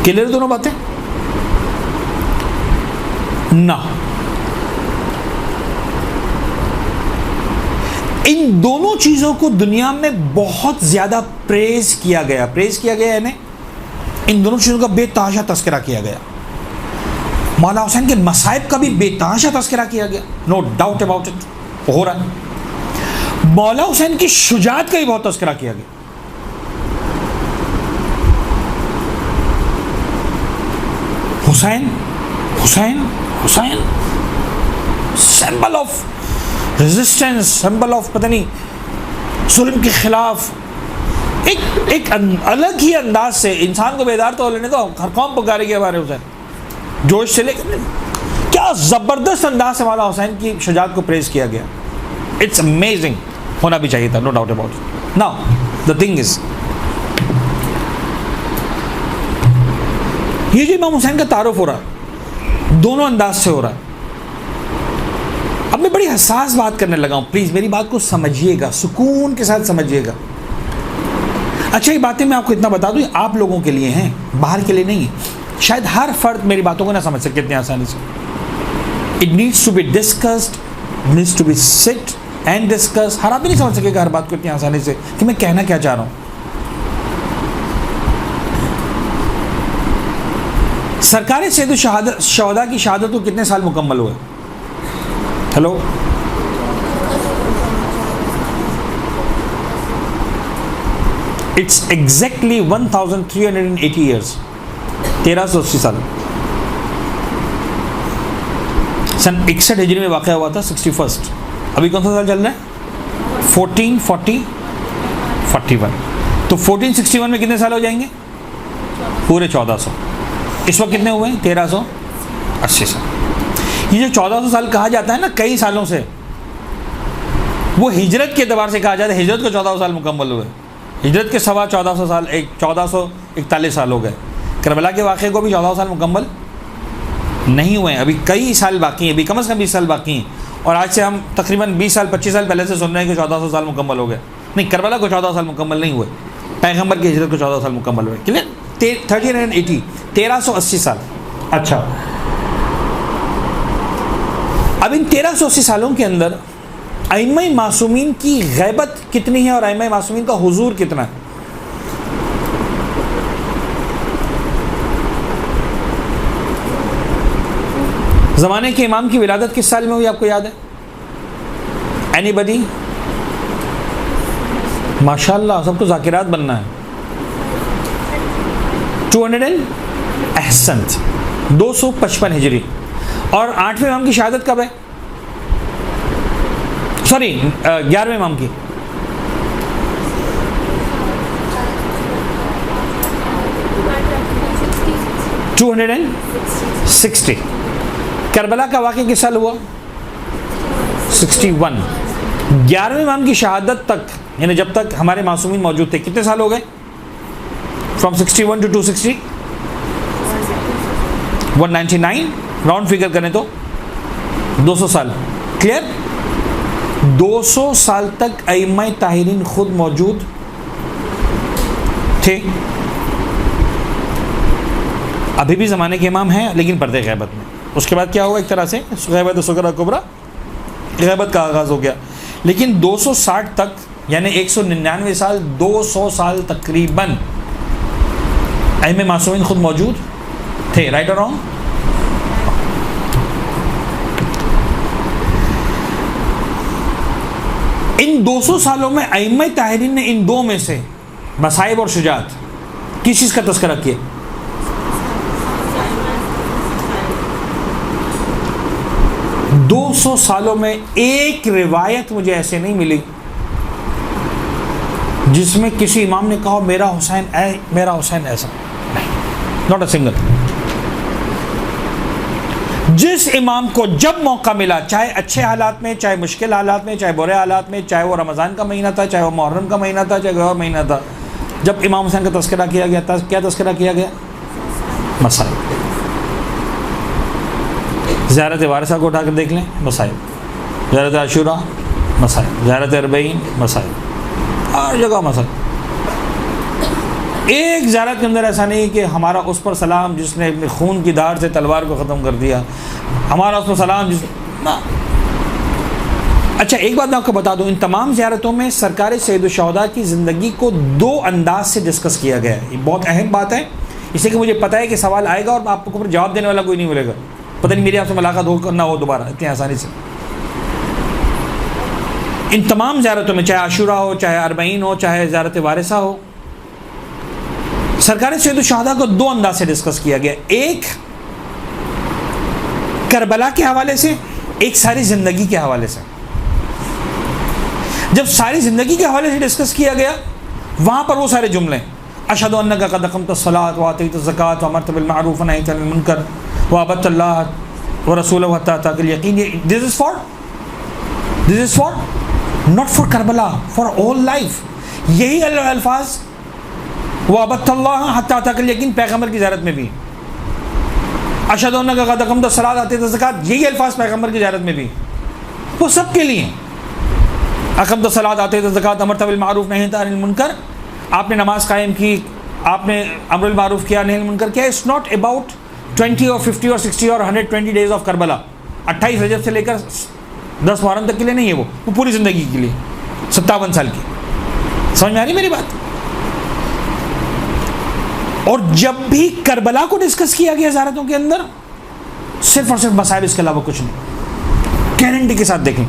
क्लियर दोनों बातें ना? इन दोनों चीजों को दुनिया में बहुत ज्यादा प्रेज किया गया यानी इन दोनों चीजों का बेतहाशा तस्करा किया गया। मौला हुसैन के मसाइब का भी बेतहाशा तस्करा किया गया, नो डाउट अबाउट इट, हो रहा है। मौला हुसैन की शुजाअत का भी बहुत तस्करा किया गया। Hussain Hussain Hussain symbol of resistance, symbol of पता नहीं जुल्म के खिलाफ, एक अलग ही अंदाज से इंसान को बेदार तो लेने दो, हर कौम पुकारेगी हमारे हुसैन, जोश से लेकर क्या जबरदस्त अंदाज से मौला हुसैन की शुजाअत को प्रेज किया गया। इट्स अमेजिंग, होना भी चाहिए था, no doubt about it. Now the thing is, ये जो इमाम हुसैन का तारुफ हो रहा है दोनों अंदाज से हो रहा है। अब मैं बड़ी हसास बात करने लगा हूं, प्लीज मेरी बात को समझिएगा, सुकून के साथ समझिएगा। अच्छा ये बातें मैं आपको इतना बता दूं, आप लोगों के लिए हैं, बाहर के लिए नहीं है। शायद हर फर्द मेरी बातों को ना समझ सके इतनी आसानी से। It needs to be discussed, needs to be sit and discuss. हर आदमी नहीं समझ सकेगा हर बात को इतनी आसानी से कि मैं कहना क्या चाह रहा हूं। सरकार सैयद शहदा की शहादत को कितने साल मुकम्मल हुए? हेलो, इट्स एग्जैक्टली 1380 ईयर्स, 1380 साल। सन 61 हिजरी में वाक़या हुआ था 61st। अभी कौन सा साल चल रहा है? 1441। तो 1461 में कितने साल हो जाएंगे? पूरे 1400। इस वक्त कितने हुए हैं? 1380 साल। ये जो 1400 साल कहा जाता है ना कई सालों से, वो हिजरत के एतबार से कहा जाता है। हिजरत को 1400 साल मुकम्मल हुए, हिजरत के सवा 1400 साल, 1441 साल हो गए। करबला के वाक़े को भी 1400 साल मुकम्मल नहीं हुए हैं, अभी कई साल बाकी हैं, अभी कम से कम 20 साल बाकी हैं। और आज से हम तकरीबन 20 साल 25 साल पहले से सुन रहे हैं कि 1400 साल मुकम्मल हो गए। नहीं, करबला को 1400 साल मुकम्मल नहीं हुए, पैगम्बर की हिजरत को 1400 साल मुकम्मल हुए। क्लियर? 1380, 1380 साल। अच्छा, अब इन 1380 सालों के अंदर अइम्मा मासूमीन की गैबत कितनी है और अइम्मा मासूमीन का हुजूर कितना है? ज़माने के इमाम की विलादत किस साल में हुई आपको याद है? एनीबडी? माशाल्लाह, सबको ज़ाकिरात बनना है। 200 अहसंत 255 हिजरी। और 8वें इमाम की शहादत कब है? सॉरी 11वें इमाम की। टू 260। करबला का वाक़या किस साल हुआ? 61। 11वें इमाम की शहादत तक, यानी जब तक हमारे मासूमीन मौजूद थे, कितने साल हो गए? फ्रॉम 61 टू 260 199, राउंड फिगर करें तो 200 साल। क्लियर? 200 साल तक अइम्मा ताहिरीन खुद मौजूद थे। अभी भी ज़माने के इमाम हैं, लेकिन पर्दे गैबत में। उसके बाद क्या हुआ? एक तरह से गैबत सुगरा कुबरा, गैबत का आगाज़ हो गया। लेकिन 260 तक, यानी 199 साल, 200 साल तकरीबन अइम्मा मासूमीन खुद मौजूद थे। राइट और रॉन्ग? इन 200 सालों में अइम्मा ताहिरीन ने इन दो में से मसाइब और शुजात किस चीज़ का तज़किरा किया? दो 200 सालों में एक रिवायत मुझे ऐसे नहीं मिली जिसमें किसी इमाम ने कहा मेरा हुसैन ऐसा। Not a single. जिस इमाम को जब मौका मिला, चाहे अच्छे हालात में, चाहे मुश्किल हालात में, चाहे बुरे हालात में, चाहे वो रमज़ान का महीना था, चाहे वो मुहर्रम का महीना था, चाहे कोई और महीना था, जब इमाम हुसैन का तज़किरा किया गया था, क्या तज़किरा किया गया? मसाइब। ज़ियारत वारिसा को उठाकर देख लें, मसाइब। ज़ियारत आशूरा, मसाइब। ज़ियारत अरबईन, मसाइब। हर जगह मसाइब। एक ज़ियारत के अंदर ऐसा नहीं कि हमारा उस पर सलाम जिसने अपने खून की धार से तलवार को ख़त्म कर दिया, हमारा उस पर सलाम जिस ना। अच्छा, एक बात मैं आपको बता दूं, इन तमाम ज़ियारतों में सरकार सैयदुश्शुहदा की ज़िंदगी को दो अंदाज से डिस्कस किया गया है। ये बहुत अहम बात है, इसलिए कि मुझे पता है कि सवाल आएगा और आपको ऊपर जवाब देने वाला कोई नहीं मिलेगा। पता नहीं मेरी आपसे मुलाकात हो ना हो दोबारा इतनी आसानी से। इन तमाम ज़ियारतों में, चाहे आशूरा हो, चाहे अरबईन हो, चाहे ज़ियारत वारिसा हो, सरकार सैयदुश्शुहदा को दो अंदाज से डिस्कस किया गया। एक करबला के हवाले से, एक सारी ज़िंदगी के हवाले से। जब सारी ज़िंदगी के हवाले से डिस्कस किया गया, वहाँ पर वो सारे जुमले, अशहदु अन्नका क़द अक़मतस्सलात व आतैतज़ ज़कात व अमरत बिल मारूफ़ व नहैत अनिल मुनकर व अबदतल्लाह व रसूलहु हत्ता अताकल यक़ीन, this is for not for Karbala, for all life. यही अल्फाज वो अबदतल्लाह हत्ता अताकल यक़ीन पैगम्बर की ज़ियारत में भी, अशहदु अन्नका क़द अक़मतस्सलात आतैतज़ ज़कात, यही अल्फाज पैगम्बर की ज़ियारत में भी, वो सब के लिए। अक़मतस्सलात आतैतज़ ज़कात अमरत बिल मारूफ़ नहैत अनिल मुनकर, आपने नमाज कायम की, आपने अम्र बिल मारूफ़ किया, नही अनिल मुनकर किया। इट्स नॉट अबाउट 20 और 50 और 60 और 120 डेज ऑफ करबला। 28 रजब से लेकर 10 मुहर्रम तक के लिए नहीं है, वो पूरी ज़िंदगी के लिए 57 साल की। समझ में आ रही मेरी बात? और जब भी करबला को डिस्कस किया गया ज़ियारतों के अंदर, सिर्फ और सिर्फ मसाइब, इसके अलावा कुछ नहीं। गारंटी के साथ देखें,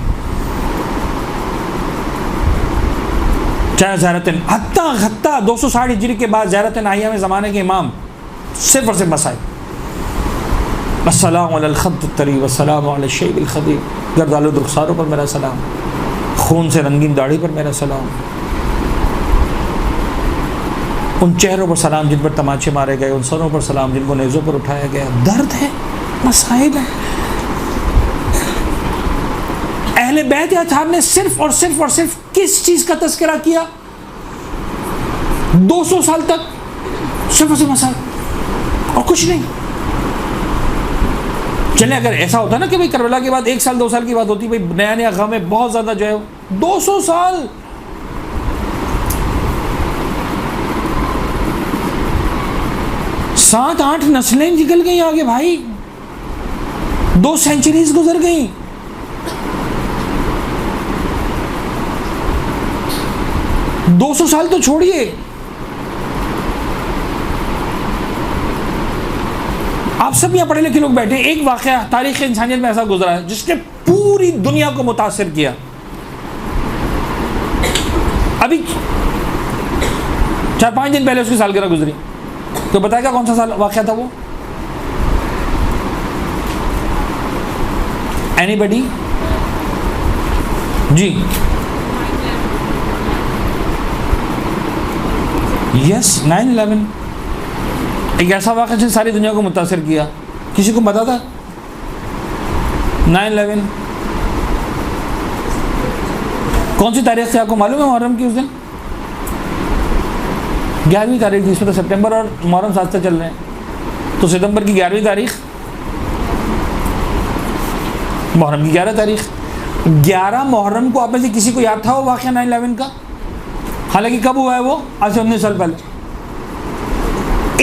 चाहे ज़ियारत हत्ता 260 हिजरी के बाद ज़ियारत नाहिया में ज़माने के इमाम, सिर्फ और सिर्फ मसाइब। अस्सलामु अलल खद्द तरी वस्सलामु अला शैबिल खदीर, गर्दालुद रुखसारों पर मेरा सलाम, खून से रंगीन दाढ़ी पर मेरा सलाम, उन चेहरों पर सलाम जिन पर तमाचे मारे गए, उन सरों पर सलाम जिनको नेज़ों पर उठाया गया। दर्द है, मसाइब है। अहले बैत अत्हार ने सिर्फ और सिर्फ किस चीज़ का तज़किरा किया 200 साल तक? सिर्फ और सिर्फ मसाइब और कुछ नहीं। चले, अगर ऐसा होता ना कि भाई करबला के बाद 1 साल 2 साल की बात होती, भाई नया नया गम है, बहुत ज़्यादा जो है, 200 साल 7-8 नस्लें निकल गई आगे भाई, 2 सेंचुरीज गुजर गई। दो 200 साल तो छोड़िए, आप सब यहाँ पढ़े लिखे लोग बैठे, एक वाक़या तारीख़ इंसानियत में ऐसा गुजरा है जिसने पूरी दुनिया को मुतासिर किया। अभी 4-5 दिन पहले उसकी सालगिरह गुजरी, तो बताएगा कौन सा साल वाक़या था वो? एनीबडी? जी यस, 9/11 एक ऐसा वाक़या जिसने सारी दुनिया को मुतासिर किया। किसी को पता था 9/11 कौन सी तारीख से आपको मालूम है? मुहर्रम की उस दिन 11वीं तारीख थी। इसमें तो सितंबर और मुहर्रम साथ साथ चल रहे हैं, तो सितंबर की 11वीं तारीख, मुहर्रम की 11 तारीख। 11 मुहर्रम को आप में से किसी को याद था वो वाक़या 9/11 का? हालांकि कब हुआ है वो? आज से 19 साल पहले।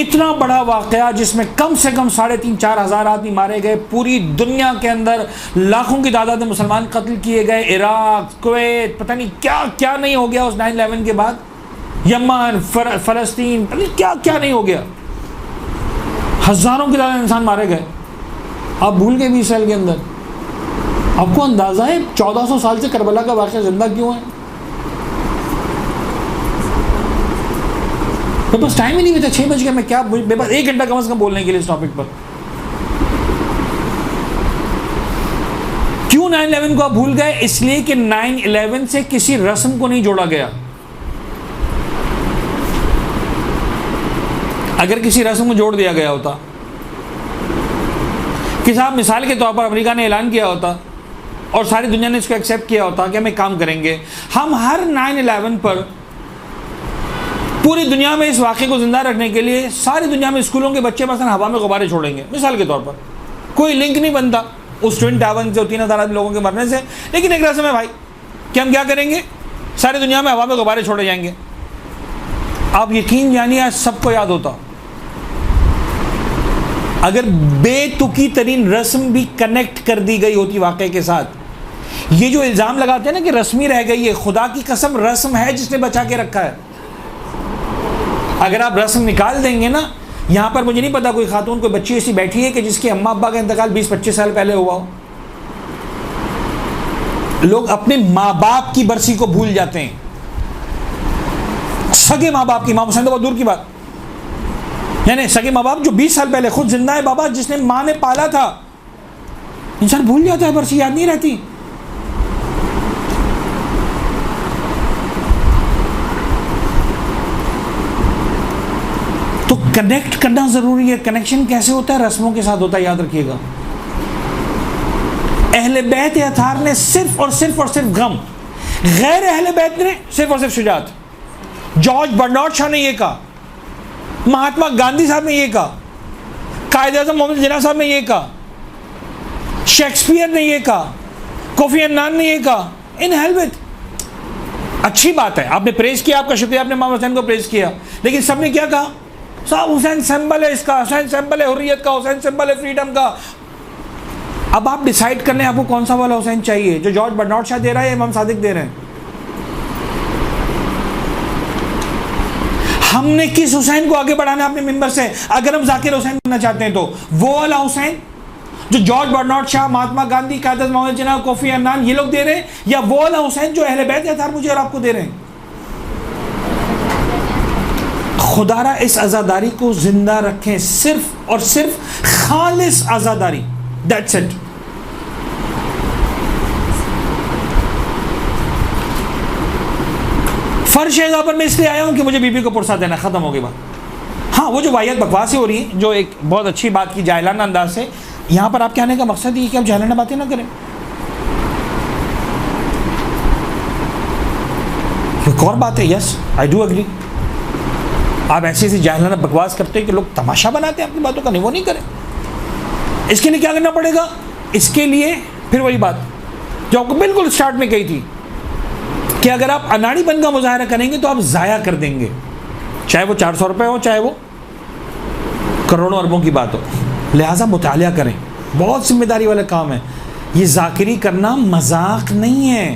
इतना बड़ा वाक़या जिसमें कम से कम 3,500-4 हज़ार आदमी मारे गए, पूरी दुनिया के अंदर लाखों की तादाद में मुसलमान कत्ल किए गए, इराक, कुवैत, पता नहीं क्या क्या नहीं हो गया उस 9/11 के बाद, यमन, फ़लस्तीन, पता नहीं क्या क्या नहीं हो गया, हज़ारों की तादाद इंसान मारे गए। आप भूल गए 20 साल के अंदर। आपको अंदाज़ा है 1400 साल से करबला का वाक़या ज़िंदा क्यों है? तो बस टाइम ही नहीं बचा, 6 बज गए, मैं क्या मेरे पास 1 घंटा कम से कम बोलने के लिए इस टॉपिक पर। क्यों 9/11 को आप भूल गए? इसलिए कि 9/11 से किसी रस्म को नहीं जोड़ा गया। अगर किसी रस्म को जोड़ दिया गया होता कि साहब, मिसाल के तौर पर अमेरिका ने ऐलान किया होता और सारी दुनिया ने इसको एक्सेप्ट किया होता कि हम एक काम करेंगे, हम हर 9/11 पर पूरी दुनिया में इस वाक़े को ज़िंदा रखने के लिए सारी दुनिया में स्कूलों के बच्चे मसलन हवा में गुब्बारे छोड़ेंगे, मिसाल के तौर पर। कोई लिंक नहीं बनता उस ट्विन टावर से 3,000 लोगों के मरने से, लेकिन एक रस्म है भाई कि हम क्या करेंगे, सारी दुनिया में हवा में गुब्बारे छोड़े जाएंगे। आप यकीन जानिए आज सबको याद होता अगर बेतुकी तरीन रस्म भी कनेक्ट कर दी गई होती वाक़े के साथ। ये जो इल्ज़ाम लगाते हैं ना कि रस्मी रह गई है, खुदा की कसम रस्म है जिसने बचा के रखा है। अगर आप रस्म निकाल देंगे ना, यहाँ पर मुझे नहीं पता कोई खातून, कोई बच्ची ऐसी बैठी है कि जिसके अम्मा अब्बा का इंतकाल 20-25 साल पहले हुआ हो। लोग अपने माँ बाप की बरसी को भूल जाते हैं, सगे माँ बाप की। इमाम हुसैन तो बहुत दूर की बात, यानी सगे माँ बाप जो 20 साल पहले खुद जिंदा है, बाबा जिसने माँ ने पाला था, इंसान भूल जाता है, बरसी याद नहीं रहती। तो कनेक्ट करना जरूरी है। कनेक्शन कैसे होता है? रस्मों के साथ होता है, याद रखिएगा। अहले बैत अतार ने सिर्फ और सिर्फ गम, गैर अहले बैत ने सिर्फ और सिर्फ शुजात। जॉर्ज बर्नार्ड शॉ ने यह कहा, महात्मा गांधी साहब ने यह कहा, कायद-ए-आज़म मोहम्मद जिन्ना साहब ने यह कहा, शेक्सपियर ने यह कहा, कोफी अन्नान ने यह कहा, इन हेल विद। अच्छी बात है, आपने प्रेज किया, आपका शुक्रिया, आपने इमाम हुसैन को प्रेज किया, लेकिन सबने क्या कहा? साहब हुसैन सिंबल है इसका, हुसैन सिंबल है हुर्रियत का, हुसैन सिंबल है फ्रीडम का। अब आप डिसाइड कर लें आपको कौन सा वाला हुसैन चाहिए, जो जॉर्ज बर्नार्ड शॉ दे रहा है या इमाम सादिक दे रहे हैं। हमने किस हुसैन को आगे बढ़ाना है अपने मिंबर से? अगर हम जाकिर हुसैन बनना चाहते हैं तो वो वाला हुसैन जो George Bernard Shaw, Mahatma Gandhi, Quaid-e-Azam Mohammad जिन्ना, कोफी अन्नान ये लोग दे रहे हैं, या वो वाला हुसैन जो अहले बैत अतार मुझे और आपको दे रहे हैं? खुदारा इस आज़ादारी को जिंदा रखें, सिर्फ और सिर्फ खालिस आज़ादारी, दैट्स इट। फर्श है पर मैं इसलिए आया हूं कि मुझे बीबी को पुरसा देना, खत्म हो गई बात। हाँ, वो जो वाहियत बकवास हो रही है, जो एक बहुत अच्छी बात की जाहिलाना अंदाज से, यहां पर आपके आने का मकसद ये कि आप जाहिलाना बातें ना करें। एक और बात है, यस आई डू एग्री, आप ऐसी ऐसी जाहिलाना बकवास करते हैं कि लोग तमाशा बनाते हैं आपकी बातों का, नहीं वो नहीं करें। इसके लिए क्या करना पड़ेगा? इसके लिए फिर वही बात जो आपको बिल्कुल स्टार्ट में कही थी कि अगर आप अनाड़ीपन का मुजाहरा करेंगे तो आप ज़ाया कर देंगे, चाहे वो 400 रुपये हो, चाहे वो करोड़ों अरबों की बात हो। लिहाजा मुतालिया करें, बहुत जिम्मेदारी वाला काम है। ये ज़ाकिरी करना मजाक नहीं है,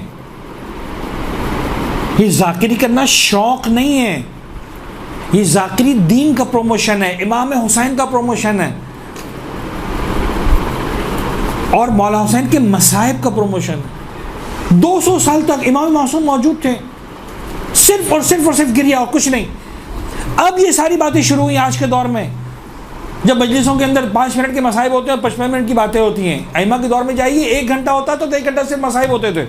ये ज़ाकिरी करना शौक़ नहीं है, ये ज़ाकिरी दीन का प्रमोशन है, इमाम हुसैन का प्रमोशन है और मौला हुसैन के मसाइब का प्रमोशन है। 200 साल तक इमाम मासूम मौजूद थे, सिर्फ और सिर्फ गिरिया और कुछ नहीं। अब ये सारी बातें शुरू हुई आज के दौर में, जब मजलिसों के अंदर 5 मिनट के मसाइब होते हैं और 55 मिनट की बातें होती हैं। अइमा के दौर में जाइए 1 घंटा होता तो 1 घंटा सिर्फ मसाइब होते थे।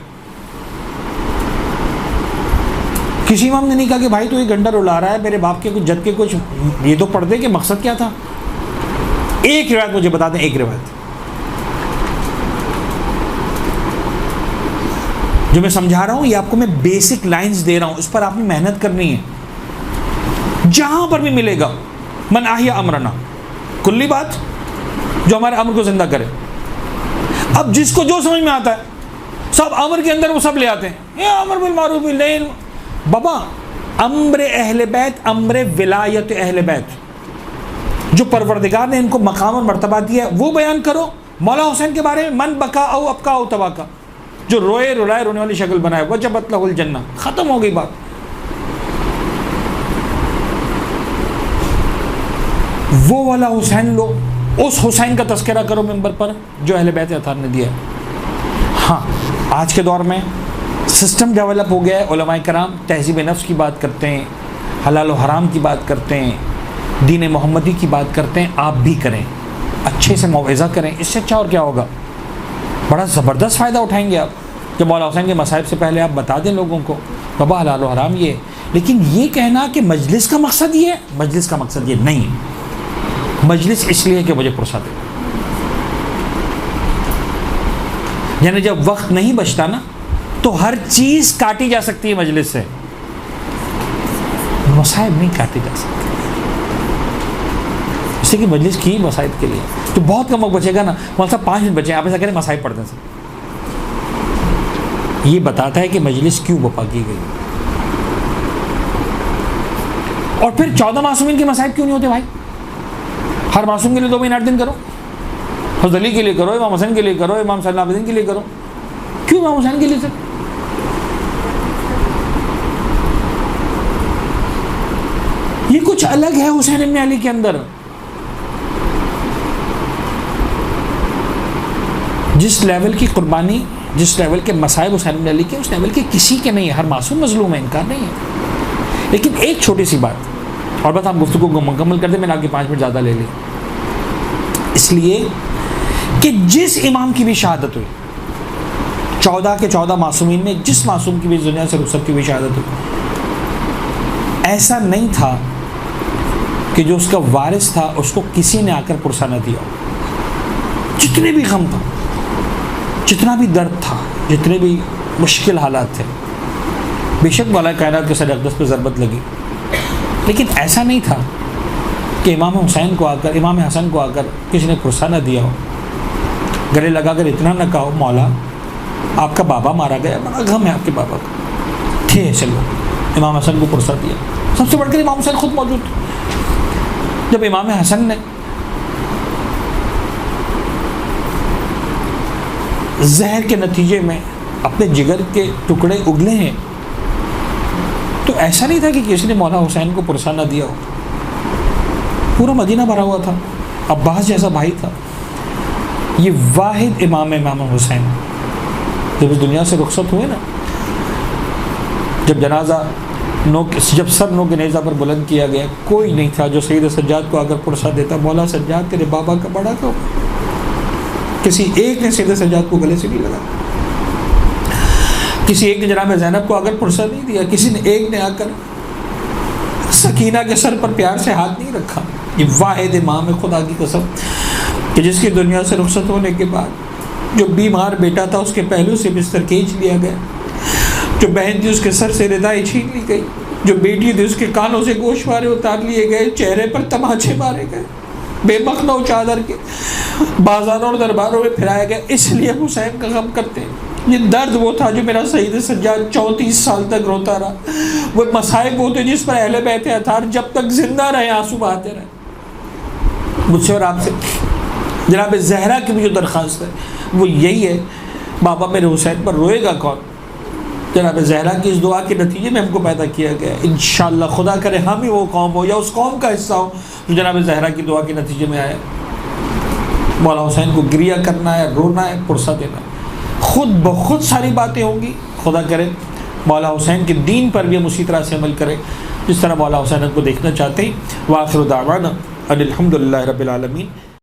किसी इमाम ने नहीं कहा कि भाई तू 1 घंटा रुला रहा है, मेरे बाप के कुछ जद के कुछ ये तो पढ़ दे कि मकसद क्या था। एक रिवायत मुझे बता दें, एक रिवायत जो मैं समझा रहा हूं, ये आपको मैं बेसिक लाइंस दे रहा हूं, उस पर आपने मेहनत करनी है। जहां पर भी मिलेगा मन आहिया अमरना, कुल्ली बात जो हमारे अमर को जिंदा करे। अब जिसको जो समझ में आता है सब अमर के अंदर वो सब ले आते हैं, ये अमर बिल मारूफ बिल नही। बाबा अम्र अहले बैत, अम्र विलायत अहले बैत, जो परवरदिगार ने इनको मकाम और मर्तबा दिया है वो बयान करो। मौला हुसैन के बारे में मन बका औ अबका औ तबाका, जो रोए रुलाए रोने वाली शक्ल बनाए, वजबत लहुल जन्नह, खत्म हो गई बात। वो वाला हुसैन लो, उस हुसैन का तस्करा करो मिंबर पर जो अहले बैत अतार ने दिया। हाँ, आज के दौर में सिस्टम डेवलप हो गया है, उलमाए कराम तहज़ीब नफ्स की बात करते हैं, हलाल और हराम की बात करते हैं, दीन मोहम्मदी की बात करते हैं। आप भी करें, अच्छे से मौइज़ा करें, इससे अच्छा और क्या होगा। बड़ा ज़बरदस्त फ़ायदा उठाएंगे आप जब मौला हुसैन के मसाइब से पहले आप बता दें लोगों को बाबा हलाल और हराम ये। लेकिन ये कहना कि मजलिस का मकसद ये है, मजलिस का मकसद ये नहीं है। मजलिस इसलिए कि मुझे पुरसा दे, यानी जब वक्त नहीं बचता ना तो हर चीज़ काटी जा सकती है मजलिस से, मसाइब नहीं काटी जा सकती। इससे कि मजलिस की मसाइब के लिए तो बहुत कम वक्त बचेगा ना। मौलाना साहब 5 मिनट बचे, आप ऐसा करें मसाइब पढ़ते हैं सर। ये बताता है कि मजलिस क्यों बपा की गई। और फिर 14 मासूमीन के मसाइब क्यों नहीं होते भाई। हर मासूम के लिए 2 महीने 8 दिन करो, हज़रत अली के लिए करो, इमाम हुसैन के लिए करो, इमाम सलाहुद्दीन के लिए करो। क्यों इमाम हुसैन के लिए सर? ये कुछ अलग है हुसैन इब्न अली के अंदर। जिस लेवल की कुर्बानी, जिस लेवल के मसाइब हुसैन इब्न अली के, उस लेवल के किसी के नहीं है। हर मासूम मजलूम है, इनकार नहीं है। लेकिन एक छोटी सी बात और बस आप गुफ्तगू को मुकम्मल कर दें, मैंने आपके 5 मिनट ज़्यादा ले ली। इसलिए कि जिस इमाम की भी शहादत हुई, 14 के 14 मासूमीन में जिस मासूम की भी दुनिया से रुखसत की भी शहादत हुई, ऐसा नहीं था कि जो उसका वारिस था उसको किसी ने आकर पुरसा न दिया। जितने भी गम था, जितना भी दर्द था, जितने भी मुश्किल हालात थे, बेशक मौला कायनात के सर अक़दस पर ज़रबत लगी, लेकिन ऐसा नहीं था कि इमाम हुसैन को आकर, इमाम हसन को आकर किसी ने पुरसा न दिया हो, गले लगाकर इतना न कहा हो मौला आपका बाबा मारा गया, बड़ा गम है आपके बाबा का, थे ऐसे लोग। इमाम हसन को पुरसा दिया। सबसे बढ़कर इमाम हुसैन खुद मौजूद थे। जब इमाम हसन ने जहर के नतीजे में अपने जिगर के टुकड़े उगले हैं, तो ऐसा नहीं था कि किसी ने मौला हुसैन को पुरसा न दिया हो। पूरा मदीना भरा हुआ था, अब्बास जैसा भाई था। ये वाहिद इमाम हुसैन जब इस दुनिया से रुखसत हुए ना, जब जनाजा जब सर नो के नेज़ा पर बुलंद किया गया, कोई नहीं था जो सैयद सज्जाद को आकर पुरसा देता, मौला सज्जाद तेरे बाबा का बड़ा था। किसी एक ने सैयद सज्जाद को गले से नहीं लगा, किसी एक ने जनाब ज़ैनब को आकर पुरसा नहीं दिया, किसी ने एक ने आकर सकीना के सर पर प्यार से हाथ नहीं रखा। ये वाहिद इमाम है, खुदा की कसम, कि जिसकी दुनिया से रुखसत होने के बाद जो बीमार बेटा था उसके पहलू से बिस्तर खींच लिया गया, जो बहन थी उसके सर से रिदाई छीन ली गई, जो बेटी थी उसके कानों से गोशवारे उतार लिए गए, चेहरे पर तमाचे मारे गए, बेमखनऊ चादर के बाजारों और दरबारों में फिराया गया। इसलिए हुसैन का गम करते हैं। ये दर्द वो था जो मेरा सैयद सज्जाद 34 साल तक रोता रहा। वो मसाइब वो थे जिस पर अहले बैत अतार जब तक जिंदा रहे आंसू बहाते रहे। मुझसे और आपसे जनाब ज़हरा की भी जो दरख्वास्त है वो यही है, बाबा मेरे हुसैन पर रोएगा कौन। जनाब ज़हरा की इस दुआ के नतीजे में हमको पैदा किया गया। इंशाअल्लाह खुदा करे हम ही वो कौम हो या उस कौम का हिस्सा हो जो जनाब ज़हरा की दुआ के नतीजे में आया। मौला हुसैन को गिरिया करना है, रोना है, पुरसा देना है। खुद ब खुद सारी बातें होंगी, खुदा करे मौला हुसैन के दीन पर भी हम उसी तरह से अमल करें जिस तरह मौला हुसैन को देखना चाहते हैं। व आखिर दावाना अनिल हम्दुलिल्लाहि रब्बिल आलमीन।